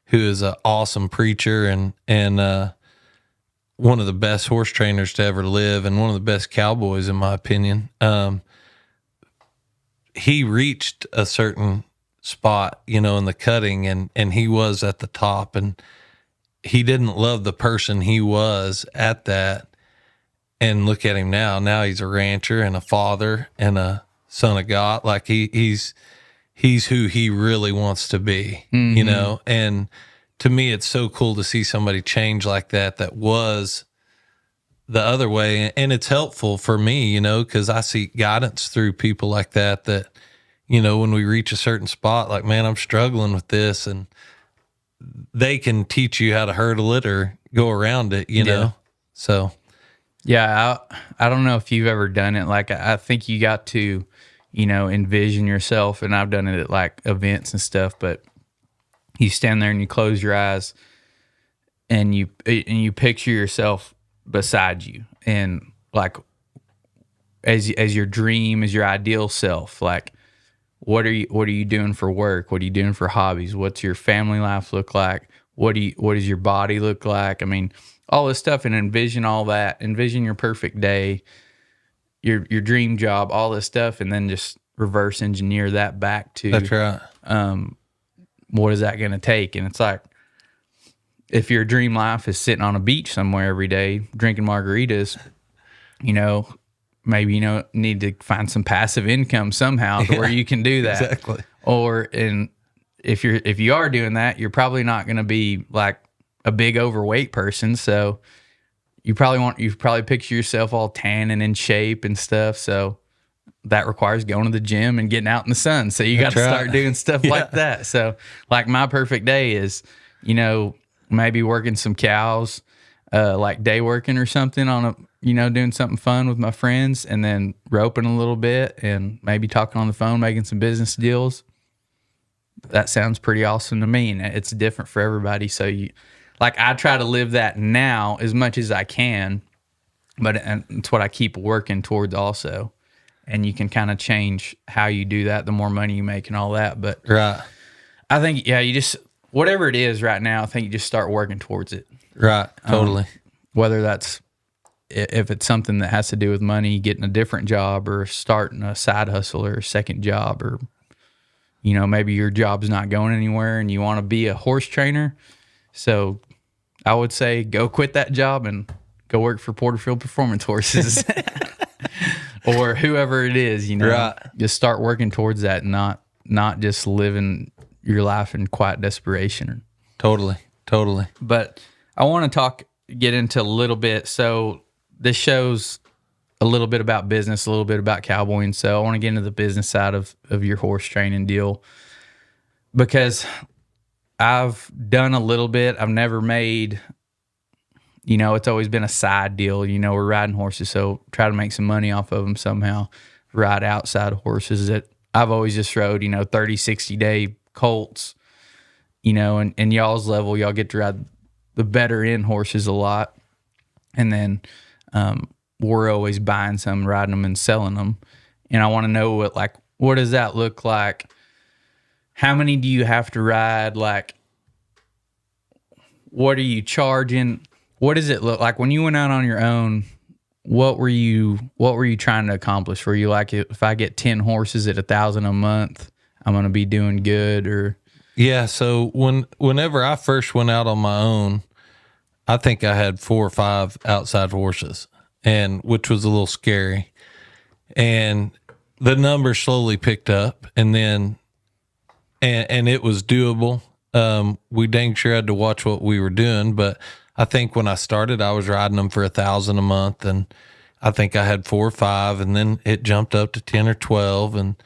who is an awesome preacher and one of the best horse trainers to ever live, and one of the best cowboys, in my opinion. He reached a certain spot, in the cutting, and he was at the top, and he didn't love the person he was at that. And look at him now. Now he's a rancher and a father and a son of God. Like, he's who he really wants to be, and to me, it's so cool to see somebody change like that was the other way. And it's helpful for me, because I see guidance through people like that, when we reach a certain spot, like, man, I'm struggling with this, and they can teach you how to hurdle it or go around it, know? So. Yeah. I don't know if you've ever done it. Like, I think you got to, envision yourself, and I've done it at like events and stuff, but you stand there and you close your eyes and you picture yourself beside you, and like, as your dream, as your ideal self, like, what are you doing for work? What are you doing for hobbies? What's your family life look like? What does your body look like? I mean, all this stuff, and envision all that. Envision your perfect day, your dream job, all this stuff, and then just reverse engineer that back to. That's right. What is that going to take? And it's like, if your dream life is sitting on a beach somewhere every day drinking margaritas, maybe need to find some passive income somehow to where you can do that. Exactly. Or if you are doing that, you're probably not going to be like a big overweight person. So you probably picture yourself all tan and in shape and stuff. So that requires going to the gym and getting out in the sun. So you got to start doing stuff like that. So like my perfect day is, maybe working some cows, like day working or something on doing something fun with my friends, and then roping a little bit and maybe talking on the phone, making some business deals. That sounds pretty awesome to me. And it's different for everybody. So I try to live that now as much as I can, and it's what I keep working towards also. And you can kind of change how you do that, the more money you make and all that. But right. I think, you just, whatever it is right now, I think you just start working towards it. Right. Totally. Whether that's, if it's something that has to do with money, getting a different job or starting a side hustle or a second job, or, maybe your job's not going anywhere and you want to be a horse trainer. So I would say go quit that job and go work for Porterfield Performance Horses. Or whoever it is, right. Just start working towards that, and not just living your life in quiet desperation. Totally. But I want to get into a little bit. So this show's a little bit about business, a little bit about cowboying. So I want to get into the business side of your horse training deal, because I've done a little bit. I've never made... it's always been a side deal. We're riding horses, so try to make some money off of them somehow. Ride outside horses that I've always just rode, 30, 60-day colts, and y'all's level, y'all get to ride the better end horses a lot. And then we're always buying some, riding them and selling them. And I want to know what does that look like? How many do you have to ride? What are you charging? What does it look like when you went out on your own? What were you trying to accomplish? Were you like, if I get 10 horses at $1,000 a month, I'm going to be doing good? Or yeah. So whenever I first went out on my own, I think I had 4 or 5 outside horses, and which was a little scary. And the numbers slowly picked up, and then and it was doable. We dang sure had to watch what we were doing, but I think when I started, I was riding them for $1,000 a month, and I think I had 4 or 5, and then it jumped up to 10 or 12, and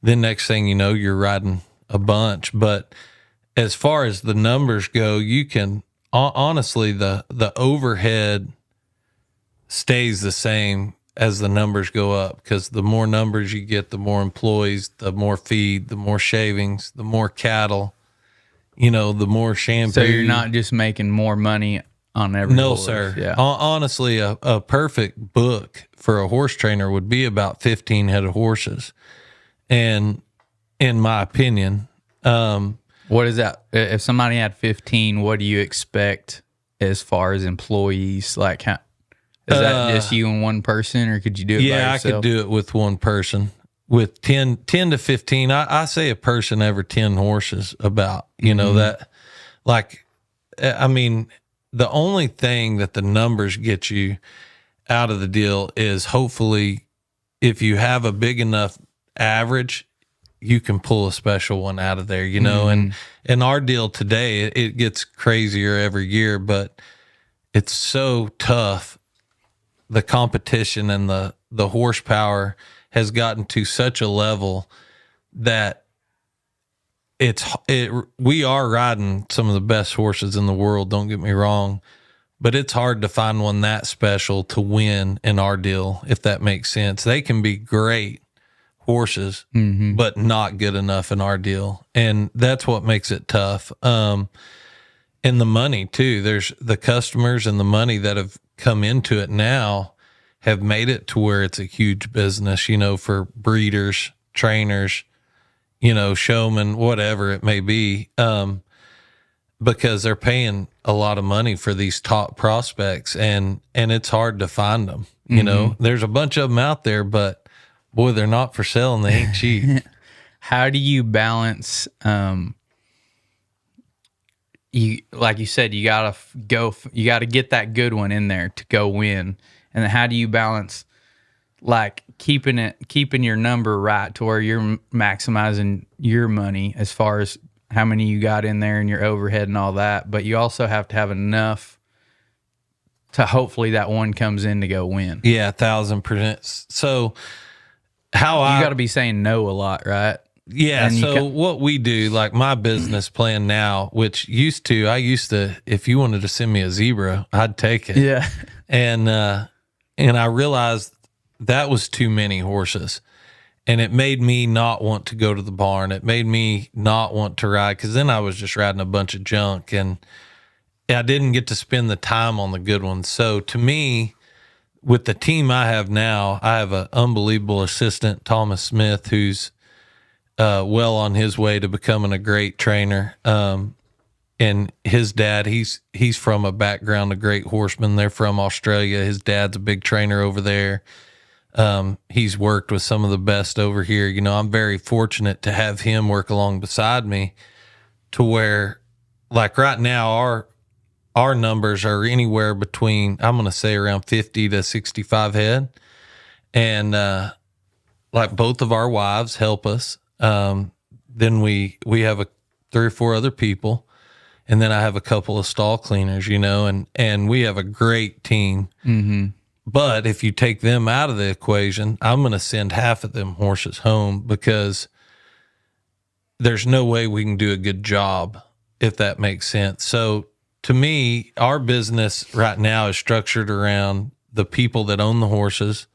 then next thing you know, you're riding a bunch. But as far as the numbers go, you can honestly, the overhead stays the same as the numbers go up, because the more numbers you get, the more employees, the more feed, the more shavings, the more cattle, the more shampoo. So you're not just making more money on every horse. Sir. Yeah. Honestly, a perfect book for a horse trainer would be about 15 head of horses. And in my opinion, what is that? If somebody had 15, what do you expect as far as employees? Is that just you and one person, or could you do it by yourself? I could do it with one person. With 10 to 15, I say a person every 10 horses about, that, the only thing that the numbers get you out of the deal is hopefully if you have a big enough average, you can pull a special one out of there, and our deal today, it gets crazier every year, but it's so tough. The competition and the horsepower has gotten to such a level that we are riding some of the best horses in the world, don't get me wrong, but it's hard to find one that special to win in our deal, if that makes sense. They can be great horses, but not good enough in our deal. And that's what makes it tough. And the money too, there's the customers and the money that have come into it now have made it to where it's a huge business, for breeders, trainers, showmen, whatever it may be, because they're paying a lot of money for these top prospects, and it's hard to find them. There's a bunch of them out there, but boy, they're not for sale and they ain't cheap. How do you balance, you, like you said, you gotta you gotta get that good one in there to go win. And then how do you balance like keeping your number right to where you're maximizing your money as far as how many you got in there and your overhead and all that, but you also have to have enough to hopefully that one comes in to go win. Yeah, 1,000%. So you got to be saying no a lot, right? Yeah. And so what we do, like my business plan now, which I used to, if you wanted to send me a zebra, I'd take it. Yeah. And I realized that was too many horses. And it made me not want to go to the barn. It made me not want to ride, because then I was just riding a bunch of junk and I didn't get to spend the time on the good ones. So to me, with the team I have now, I have an unbelievable assistant, Thomas Smith, who's well on his way to becoming a great trainer. And his dad, he's from a background of great horsemen. They're from Australia. His dad's a big trainer over there. He's worked with some of the best over here. You know, I'm very fortunate to have him work along beside me, to where, like right now, our numbers are anywhere between, I'm going to say around 50 to 65 head. And, like both of our wives help us. Then we have 3 or 4 other people, and then I have a couple of stall cleaners, you know, and we have a great team. Mm-hmm. But if you take them out of the equation, I'm going to send half of them horses home, because there's no way we can do a good job, if that makes sense. So to me, our business right now is structured around the people that own the horses.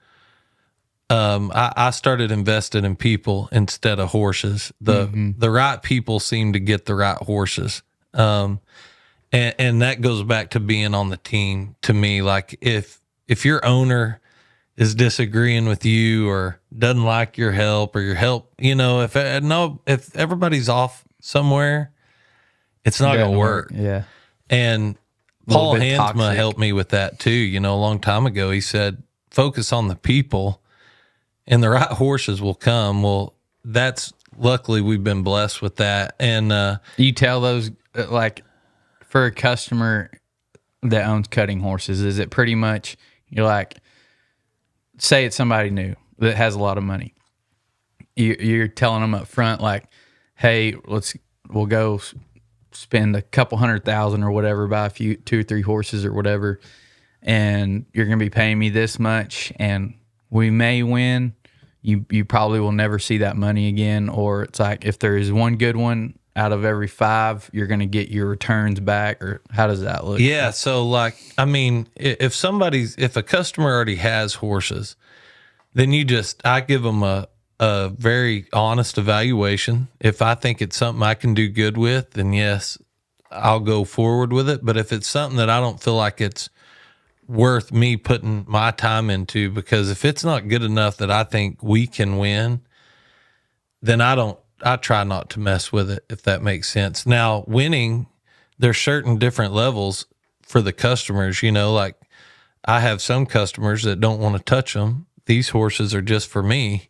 I started investing in people instead of horses. The right people seem to get the right horses. And that goes back to being on the team. To me, like if your owner is disagreeing with you or doesn't like your help, or your help, you know, if everybody's off somewhere, it's not going to work. Yeah. And Paul Hansma helped me with that too. You know, a long time ago, he said, focus on the people and the right horses will come. Well, luckily we've been blessed with that. And, you tell those, like, for a customer that owns cutting horses, is it pretty much, you're like, say it's somebody new that has a lot of money. You're telling them up front, like, hey, we'll go spend a couple $100,000 or whatever, buy 2 or 3 horses or whatever, and you're going to be paying me this much, and we may win. You probably will never see that money again. Or it's like, if there is one good one out of every 5, you're going to get your returns back. Or how does that look? Yeah. So like, I mean, if a customer already has horses, then I give them a very honest evaluation. If I think it's something I can do good with, then yes, I'll go forward with it. But if it's something that I don't feel like it's worth me putting my time into, because if it's not good enough that I think we can win, then I try not to mess with it, if that makes sense. Now, winning, there's certain different levels for the customers, you know, like I have some customers that don't want to touch them. These horses are just for me,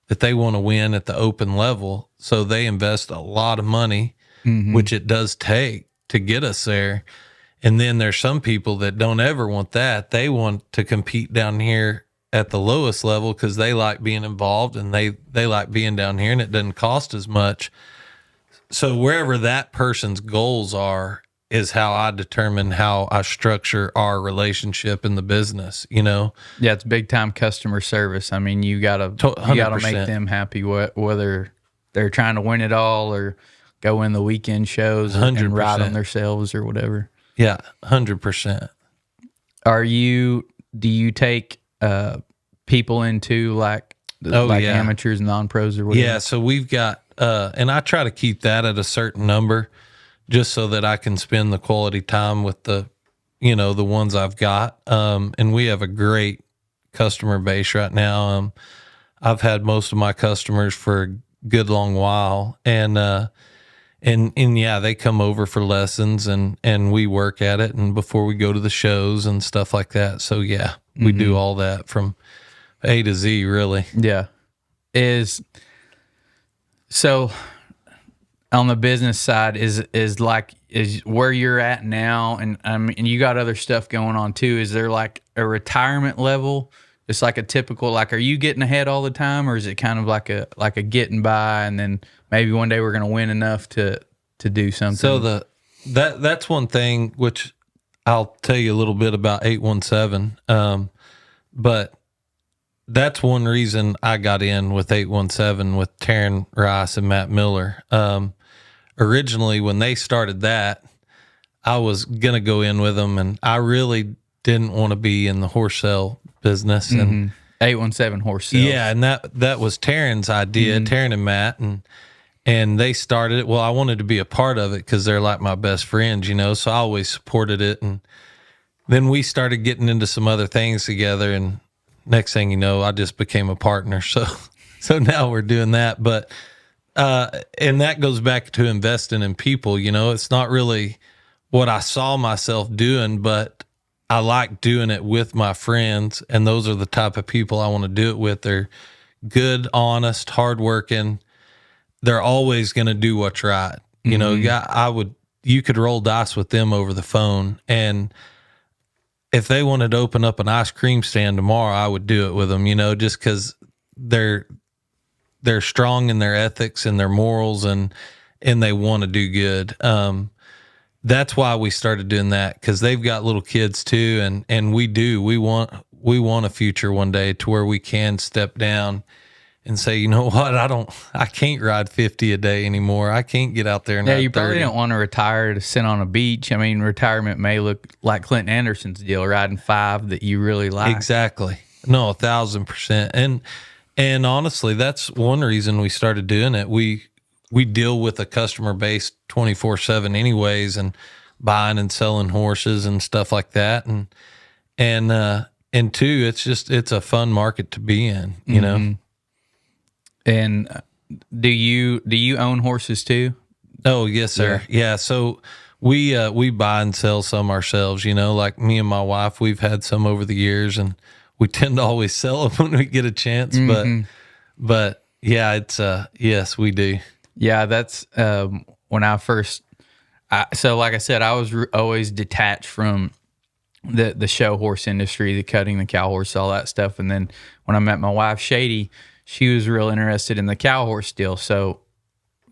that they want to win at the open level. So they invest a lot of money, which it does take to get us there. And then there's some people that don't ever want that. They want to compete down here at the lowest level because they like being involved, and they like being down here, and it doesn't cost as much. So wherever that person's goals are is how I determine how I structure our relationship in the business, you know? Yeah, it's big time customer service. I mean, you gotta make them happy, whether they're trying to win it all or go in the weekend shows and ride them themselves or whatever. Yeah, 100%. Do you take people into like amateurs, non-pros or whatever? Yeah, so we've got, and I try to keep that at a certain number, just so that I can spend the quality time with the ones I've got. And we have a great customer base right now. I've had most of my customers for a good long while, and yeah, they come over for lessons, and we work at it, and before we go to the shows and stuff like that. So yeah, we do all that from A to Z, really. Yeah. So on the business side, is is where you're at now, and and you got other stuff going on too. Is there like a retirement level? It's like a typical, like, are you getting ahead all the time, or is it kind of like a getting by, and then maybe one day we're going to win enough to do something? So that's one thing which I'll tell you a little bit about 817. But that's one reason I got in with 817 with Taryn Rice and Matt Miller. Originally, when they started that, I was going to go in with them, and I really didn't want to be in the horse sale business. And 817 horse sales. Yeah, and that was Taryn's idea, Taryn and Matt, and they started it. Well, I wanted to be a part of it because they're like my best friends, so I always supported it. And then we started getting into some other things together, and next thing you know, I just became a partner. So now we're doing that. But and that goes back to investing in people. It's not really what I saw myself doing, but I like doing it with my friends, and those are the type of people I want to do it with. They're good, honest, hardworking. They're always going to do what's right. You could roll dice with them over the phone, and if they wanted to open up an ice cream stand tomorrow, I would do it with them, just because they're strong in their ethics and their morals, and they want to do good. That's why we started doing that, because they've got little kids too, and we want a future one day to where we can step down and say, you know what, I can't ride 50 a day anymore. I can't get out there and ride you 30. Probably don't want to retire to sit on a beach. I mean, retirement may look like Clinton Anderson's deal, riding 5 that you really like. Exactly. No, 1,000%. And honestly, that's one reason we started doing it. We deal with a customer base 24/7 anyways, and buying and selling horses and stuff like that. And two, it's a fun market to be in, know? And do you own horses too? Oh, yes, sir. Yeah. So we buy and sell some ourselves, like me and my wife, we've had some over the years, and we tend to always sell them when we get a chance. But yeah, it's, yes, we do. Yeah. That's, when I first, so like I said, I was always detached from the show horse industry, the cutting, the cow horse, all that stuff. And then when I met my wife, Shady, she was real interested in the cow horse deal. So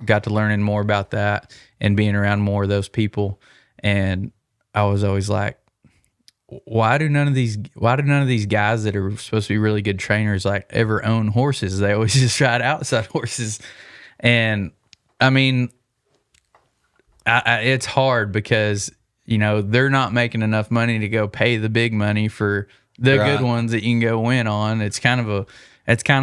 got to learning more about that and being around more of those people. And I was always like, why do none of these guys that are supposed to be really good trainers like ever own horses? They always just ride outside horses. And I mean, it's hard because, they're not making enough money to go pay the big money for the good ones that you can go win on. It's kind of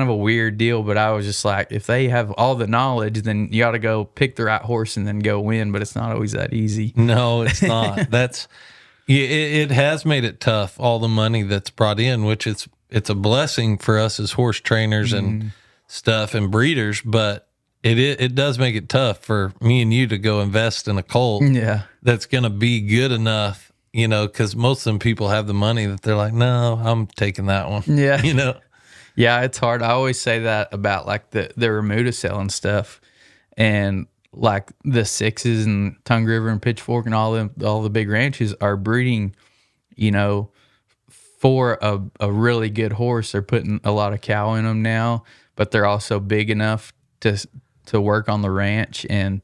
a weird deal, but I was just like, if they have all the knowledge, then you ought to go pick the right horse and then go win, but it's not always that easy. No, it's not. It has made it tough, all the money that's brought in, which it's a blessing for us as horse trainers and stuff and breeders, but it does make it tough for me and you to go invest in a colt that's going to be good enough, because most of them people have the money that they're like, no, I'm taking that one. Yeah. Yeah, it's hard. I always say that about like the remuda selling stuff, and like the Sixes and Tongue River and Pitchfork and all the big ranches are breeding, for a really good horse. They're putting a lot of cow in them now, but they're also big enough to work on the ranch, and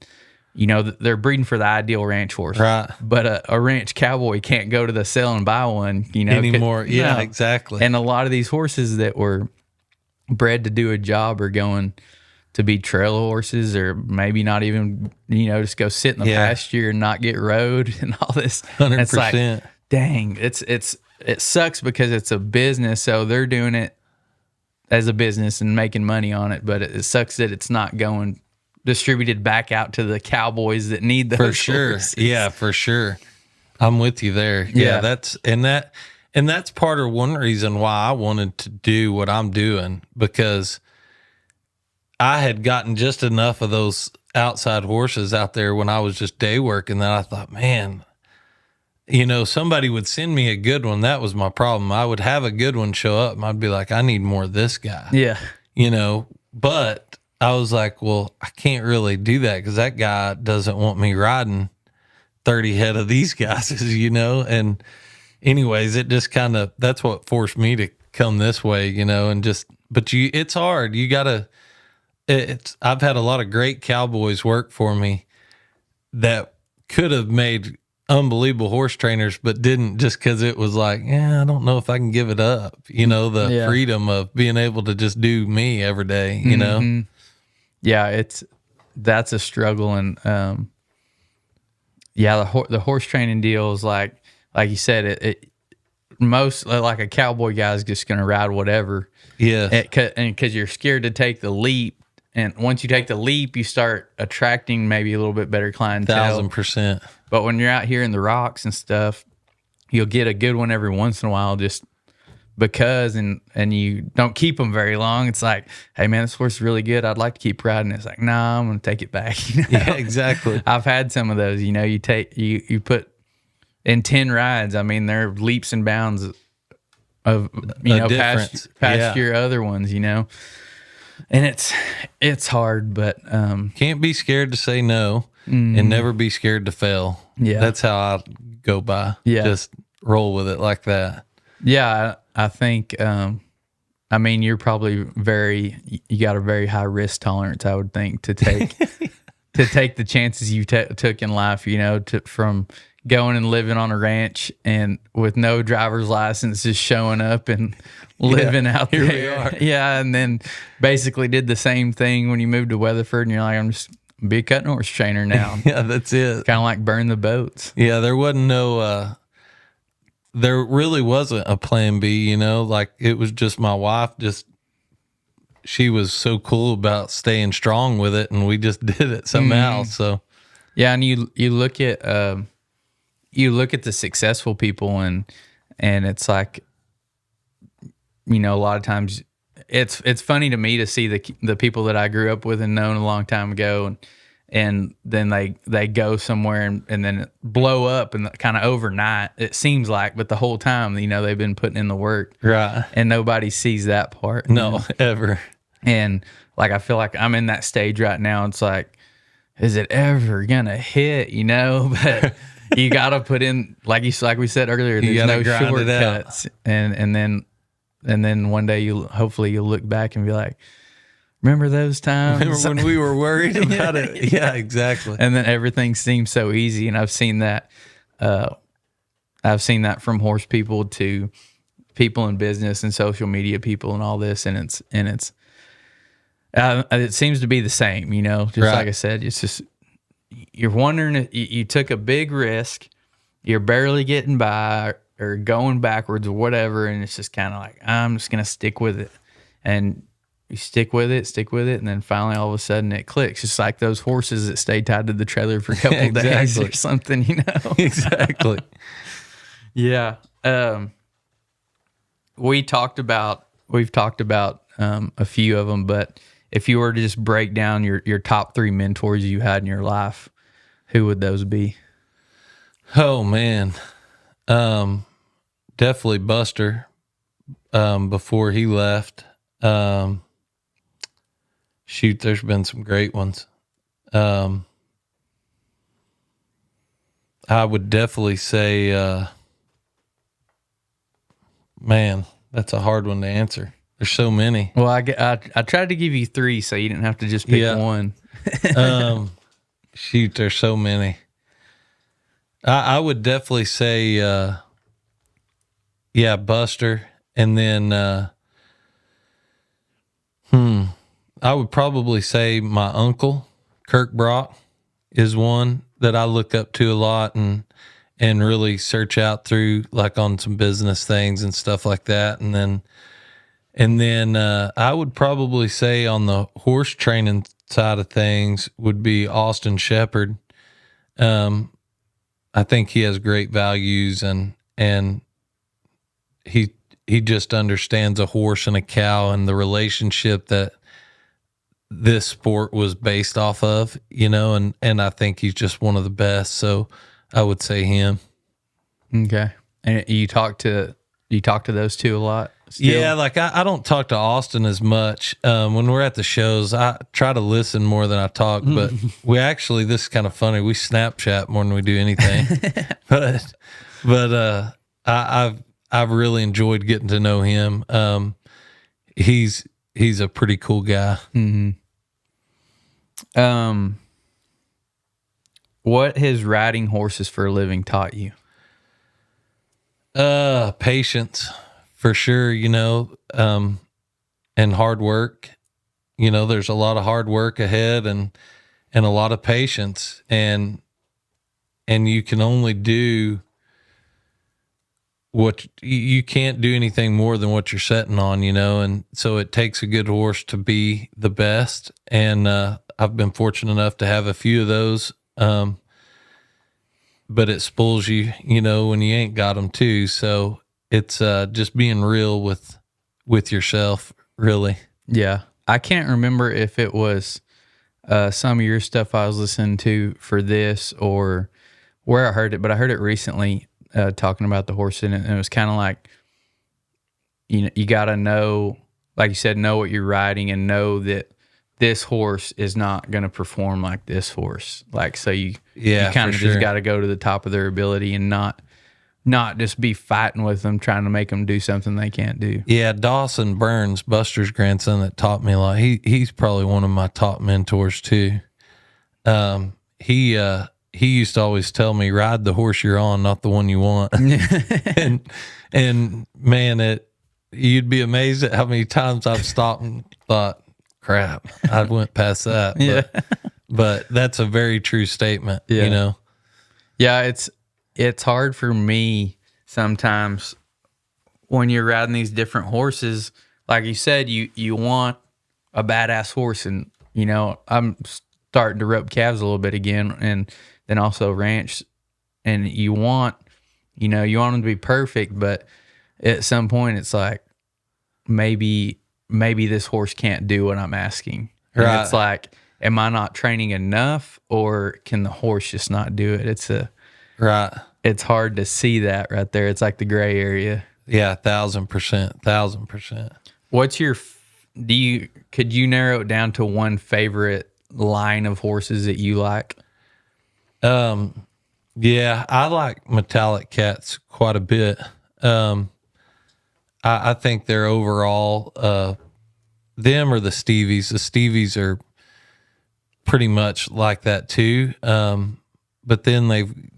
they're breeding for the ideal ranch horse. Right. But a ranch cowboy can't go to the sale and buy one, anymore. Yeah, exactly. And a lot of these horses that were bred to do a job are going to be trail horses, or maybe not even, just go sit in the pasture and not get rode and all this. 100%. It's like, dang, it sucks because it's a business. So they're doing it as a business and making money on it, but it sucks that it's not going distributed back out to the cowboys that need those. For sure. Horses. Yeah, for sure. I'm with you there. Yeah, that's part of one reason why I wanted to do what I'm doing, because I had gotten just enough of those outside horses out there when I was just day working that I thought, man, somebody would send me a good one. That was my problem. I would have a good one show up and I'd be like, I need more of this guy. Yeah. But I was like, well, I can't really do that because that guy doesn't want me riding 30 head of these guys, you know? And anyways, it just kind of, that's what forced me to come this way, you know, and just, but it's hard. You gotta, I've had a lot of great cowboys work for me that could have made unbelievable horse trainers, but didn't, just because it was like, I don't know if I can give it up, you know, the freedom of being able to just do me every day, you know? Yeah, that's a struggle. And the horse training deal is like you said, it most, like a cowboy guy is just going to ride whatever. Yeah. And because you're scared to take the leap. And once you take the leap, you start attracting maybe a little bit better clientele. 1,000%. But when you're out here in the rocks and stuff, you'll get a good one every once in a while just because, and you don't keep them very long. It's like, hey, man, this horse is really good. I'd like to keep riding. It's like, nah, I'm going to take it back. You know? Yeah, exactly. I've had some of those, you know, you put in 10 rides. I mean, they're leaps and bounds of, you know, past your other ones, you know. And it's hard, but can't be scared to say no and never be scared to fail. Yeah. That's how I go by. Yeah. Just roll with it like that. Yeah, I think I mean, you're probably you got a very high risk tolerance, I would think, to take to take the chances you took in life, you know, from going and living on a ranch and with no driver's license, just showing up and living out there. Here we are. Yeah, and then basically did the same thing when you moved to Weatherford, and you're like, I'm just be a cutting horse trainer now. Yeah, that's it. Kind of like burn the boats. Yeah, there wasn't there really wasn't a plan B, you know, like it was just my wife, she was so cool about staying strong with it, and we just did it somehow. So yeah, and you look at the successful people, and it's like, you know, a lot of times it's funny to me to see the people that I grew up with and known a long time ago, and then they go somewhere and then blow up and kind of overnight, it seems like, but the whole time, you know, they've been putting in the work, right? And nobody sees that part. No, ever. And like, I feel like I'm in that stage right now. It's like, is it ever gonna hit, you know? But you gotta put in, like we said earlier, there's no shortcuts. And then one day hopefully you'll look back and be like, remember those times? Remember when we were worried about it? Yeah, exactly. And then everything seems so easy. And I've seen that from horse people to people in business and social media people and all this. And it seems to be the same, you know, just like I said, it's just, you're wondering if you took a big risk, you're barely getting by or going backwards or whatever. And it's just kind of like, I'm just going to stick with it. And you stick with it. And then finally, all of a sudden it clicks. It's like those horses that stay tied to the trailer for a couple days or something, you know? Exactly. Yeah. We've talked about a few of them, but if you were to just break down your top 3 mentors you had in your life, who would those be? Oh man. Definitely Buster, before he left. Shoot, there's been some great ones. I would definitely say, man, that's a hard one to answer. There's so many. Well, I tried to give you 3 so you didn't have to just pick one. Shoot, there's so many. I would definitely say, Buster. And then, I would probably say my uncle, Kirk Brock, is one that I look up to a lot and really search out through, like on some business things and stuff like that. And then I would probably say on the horse training side of things would be Austin Shepherd. I think he has great values and he just understands a horse and a cow and the relationship that this sport was based off of, you know, and I think he's just one of the best. So I would say him. Okay. And you talk to those two a lot? still? Yeah, like I don't talk to Austin as much. When we're at the shows, I try to listen more than I talk, but we actually, this is kind of funny. We Snapchat more than we do anything. but I've really enjoyed getting to know him. He's a pretty cool guy. What has riding horses for a living taught you? Patience for sure, and hard work. There's a lot of hard work ahead and a lot of patience, and you can only do what you can't do anything more than what you're setting on, and so it takes a good horse to be the best. And I've been fortunate enough to have a few of those. But it spoils you, when you ain't got them too. So it's just being real with yourself, really. Yeah. I can't remember if it was some of your stuff I was listening to for this or where I heard it, but I heard it recently talking about the horse in it. And it was kind of like, you got to know, like you said, know what you're riding and know that this horse is not going to perform like this horse. Like, so you kind of just got to go to the top of their ability and not just be fighting with them, trying to make them do something they can't do. Yeah. Dawson Burns, Buster's grandson, that taught me a lot. He's probably one of my top mentors too. He used to always tell me, ride the horse you're on, not the one you want. and man, you'd be amazed at how many times I've stopped and thought, crap, I went past that. Yeah. But that's a very true statement, Yeah, it's hard for me sometimes when you're riding these different horses. Like you said, you want a badass horse, and I'm starting to rub calves a little bit again, and then also ranch, and you want them to be perfect, but at some point it's like maybe this horse can't do what I'm asking. Right. And it's like, am I not training enough, or can the horse just not do it? It's hard to see that right there. It's like the gray area. Yeah, 1,000%. What's could you narrow it down to one favorite line of horses that you like? Yeah, I like metallic cats quite a bit. I think they're overall, them or the Stevies. The Stevies are pretty much like that too. But then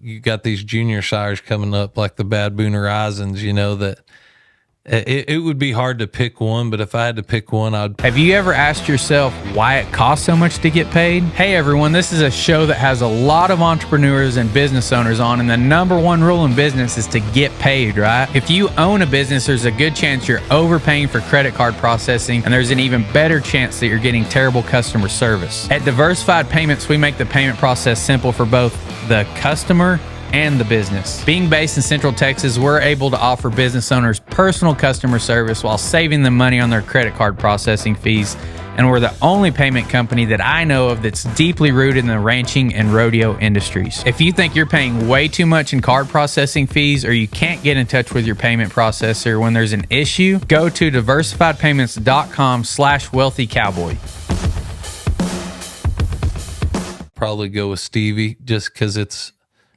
you got these junior sires coming up, like the Bad Boon Horizons, that it would be hard to pick one, but if I had to pick one, Have you ever asked yourself why it costs so much to get paid? Hey everyone, this is a show that has a lot of entrepreneurs and business owners on, and the number one rule in business is to get paid, right? If you own a business, there's a good chance you're overpaying for credit card processing, and there's an even better chance that you're getting terrible customer service. At Diversified Payments, we make the payment process simple for both the customer and the business. Being based in Central Texas, we're able to offer business owners personal customer service while saving them money on their credit card processing fees. And we're the only payment company that I know of that's deeply rooted in the ranching and rodeo industries. If you think you're paying way too much in card processing fees, or you can't get in touch with your payment processor when there's an issue, go to diversifiedpayments.com/wealthycowboy. probably go with Stevie just because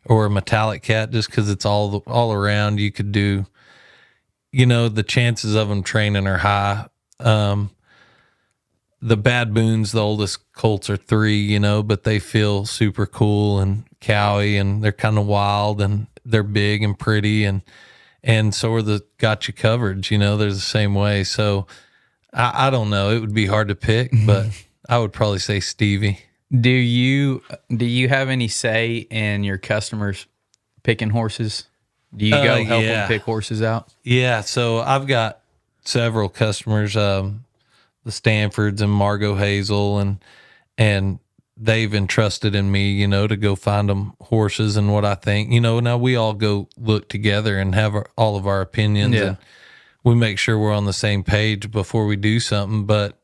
or a metallic cat, just because it's all around. You could do, the chances of them training are high. The Bad Boons, the oldest colts, are 3, but they feel super cool and cowy, and they're kind of wild, and they're big and pretty, and so are the Gotcha Coverage, they're the same way. So I don't know. It would be hard to pick, but I would probably say Stevie. Do you have any say in your customers picking horses? Do you go help them pick horses out? Yeah. So I've got several customers, the Stanfords and Margot Hazel, and they've entrusted in me, to go find them horses and what I think. Now we all go look together and have all of our opinions, and we make sure we're on the same page before we do something. But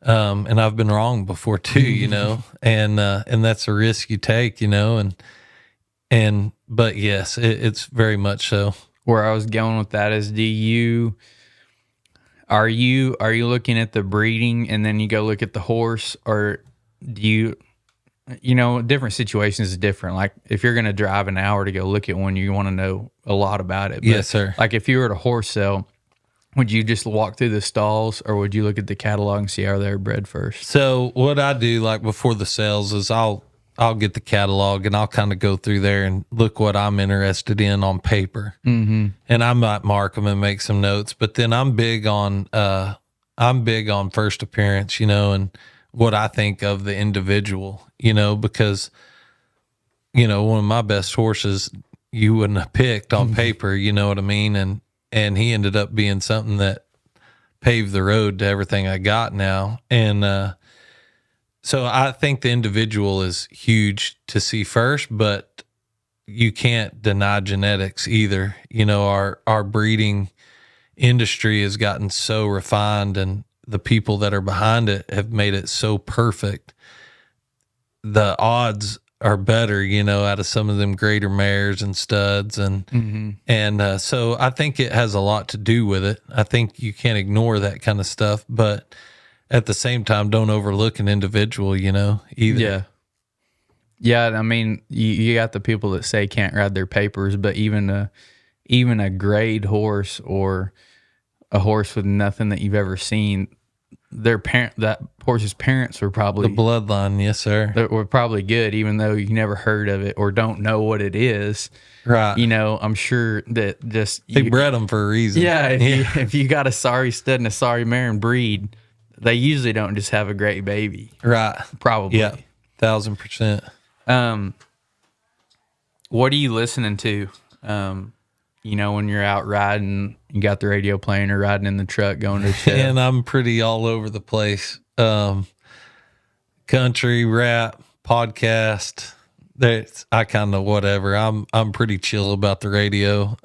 and I've been wrong before too, and that's a risk you take, but yes, it's very much so. Where I was going with that is, do you Are you looking at the breeding and then you go look at the horse, or do you know, different situations is different. Like if you're going to drive an hour to go look at one, you want to know a lot about it. But Yes, sir. Like if you were at a horse sale, would you just walk through the stalls, or would you look at the catalog and see how they're bred first? So what I do, like before the sales, is I'll get the catalog and I'll kind of go through there and look what I'm interested in on paper, and I might mark them and make some notes. But then I'm big on first appearance, you know, and what I think of the individual, you know, because you know one of my best horses you wouldn't have picked on paper, you know what I mean, and he ended up being something that paved the road to everything I got now. And so I think the individual is huge to see first, but you can't deny genetics either. You know, our breeding industry has gotten so refined, and the people that are behind it have made it so perfect. The odds are better, you know, out of some of them greater mares and studs. And so I think it has a lot to do with it. I think you can't ignore that kind of stuff, but at the same time, don't overlook an individual, you know, either. Yeah. Yeah. I mean, you got the people that say can't ride their papers, but even a grade horse or a horse with nothing that you've ever seen, that horse's parents were probably The bloodline, yes, sir. that were probably good, even though you never heard of it or don't know what it is. Right. You know, I'm sure that just They bred them for a reason. yeah. If you got a sorry stud and a sorry mare and breed, they usually don't just have a great baby. Right. Probably. Yeah. 1,000%. What are you listening to? You know, when you're out riding, you got the radio playing, or riding in the truck going to the show. And I'm pretty all over the place. Country, rap, podcast. I kind of whatever. I'm pretty chill about the radio.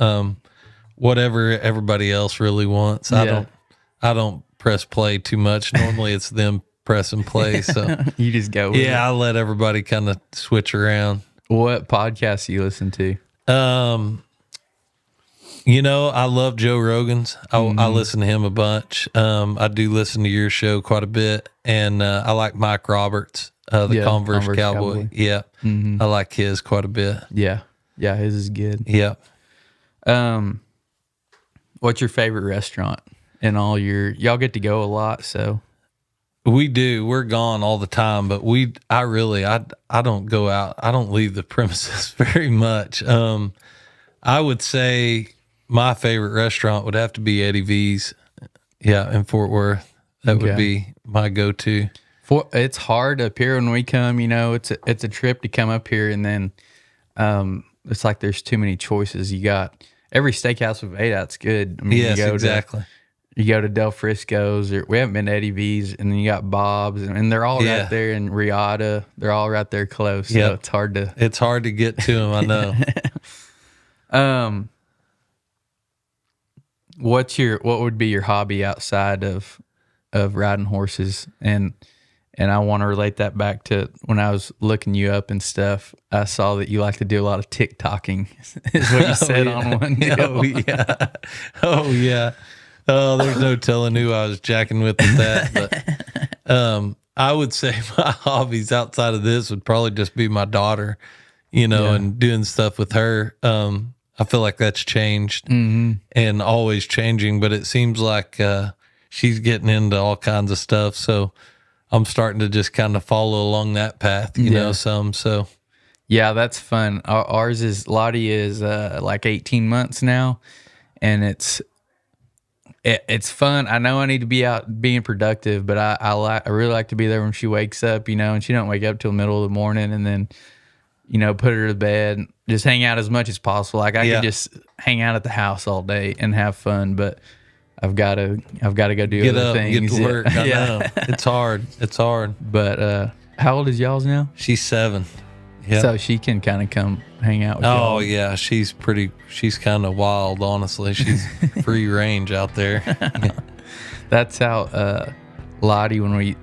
Whatever everybody else really wants. Yeah. I don't press play too much. Normally it's them pressing play. So You just go with it. I let everybody kind of switch around. What podcasts do you listen to? You know, I love Joe Rogan's. I listen to him a bunch. I do listen to your show quite a bit, and I like Mike Roberts, the Converse Cowboy. Yeah, I like his quite a bit. Yeah. Yeah, his is good. Yeah. What's your favorite restaurant? And y'all get to go a lot, so. We do. We're gone all the time, but I don't go out. I don't leave the premises very much. I would say my favorite restaurant would have to be Eddie V's. Yeah, in Fort Worth. That would be my go-to. It's hard up here when we come, you know, it's a trip to come up here, and then it's like there's too many choices. You got every steakhouse we've ate at's good. I mean, Yes, exactly. You go to Del Frisco's, or we haven't been to Eddie V's, and then you got Bob's, and they're all right there in Riata. They're all right there close. So it's hard to get to them, I know. What would be your hobby outside of riding horses? And I want to relate that back to when I was looking you up and stuff. I saw that you like to do a lot of TikToking, is what you said on one deal. Oh yeah. Oh, there's no telling who I was jacking with that. But I would say my hobbies outside of this would probably just be my daughter, you know, and doing stuff with her. I feel like that's changed and always changing, but it seems like she's getting into all kinds of stuff. So I'm starting to just kind of follow along that path, you know, some. So yeah, that's fun. Lottie is like 18 months now, and it's fun. I know I need to be out being productive, but I really like to be there when she wakes up, you know, and she don't wake up till the middle of the morning, and then, you know, put her to bed, just hang out as much as possible. Like I could just hang out at the house all day and have fun, but I've got to go do other things. Get to work. I know. It's hard. But how old is y'all's now? She's 7. Yeah. So she can kind of come hang out with y'all. Oh yeah, she's kind of wild, honestly. She's free range out there. That's how Lottie, when we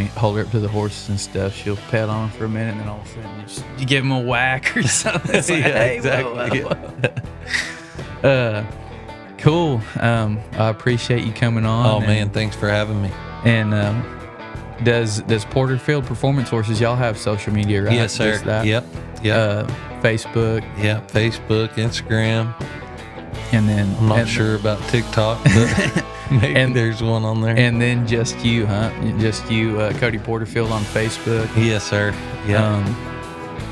hold her up to the horses and stuff, she'll pet on them for a minute, and then all of a sudden you give them a whack or something. It's like, hey, exactly. whoa. Cool. I appreciate you coming on. Oh man, thanks for having me. And does Porterfield Performance Horses, y'all have social media, right? Yes, sir. Yep. Facebook. Yeah, Facebook, Instagram. And then I'm not sure about TikTok, but maybe there's one on there. And then just you, huh? Just you, Kody Porterfield on Facebook. Yes, sir. Yeah.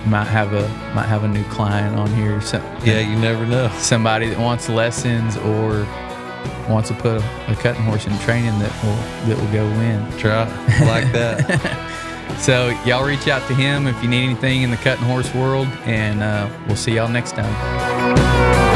Might have a new client on here. Yeah, you never know. Somebody that wants lessons or wants to put a cutting horse in training that will go win. Try like that. So y'all reach out to him if you need anything in the cutting horse world, and we'll see y'all next time.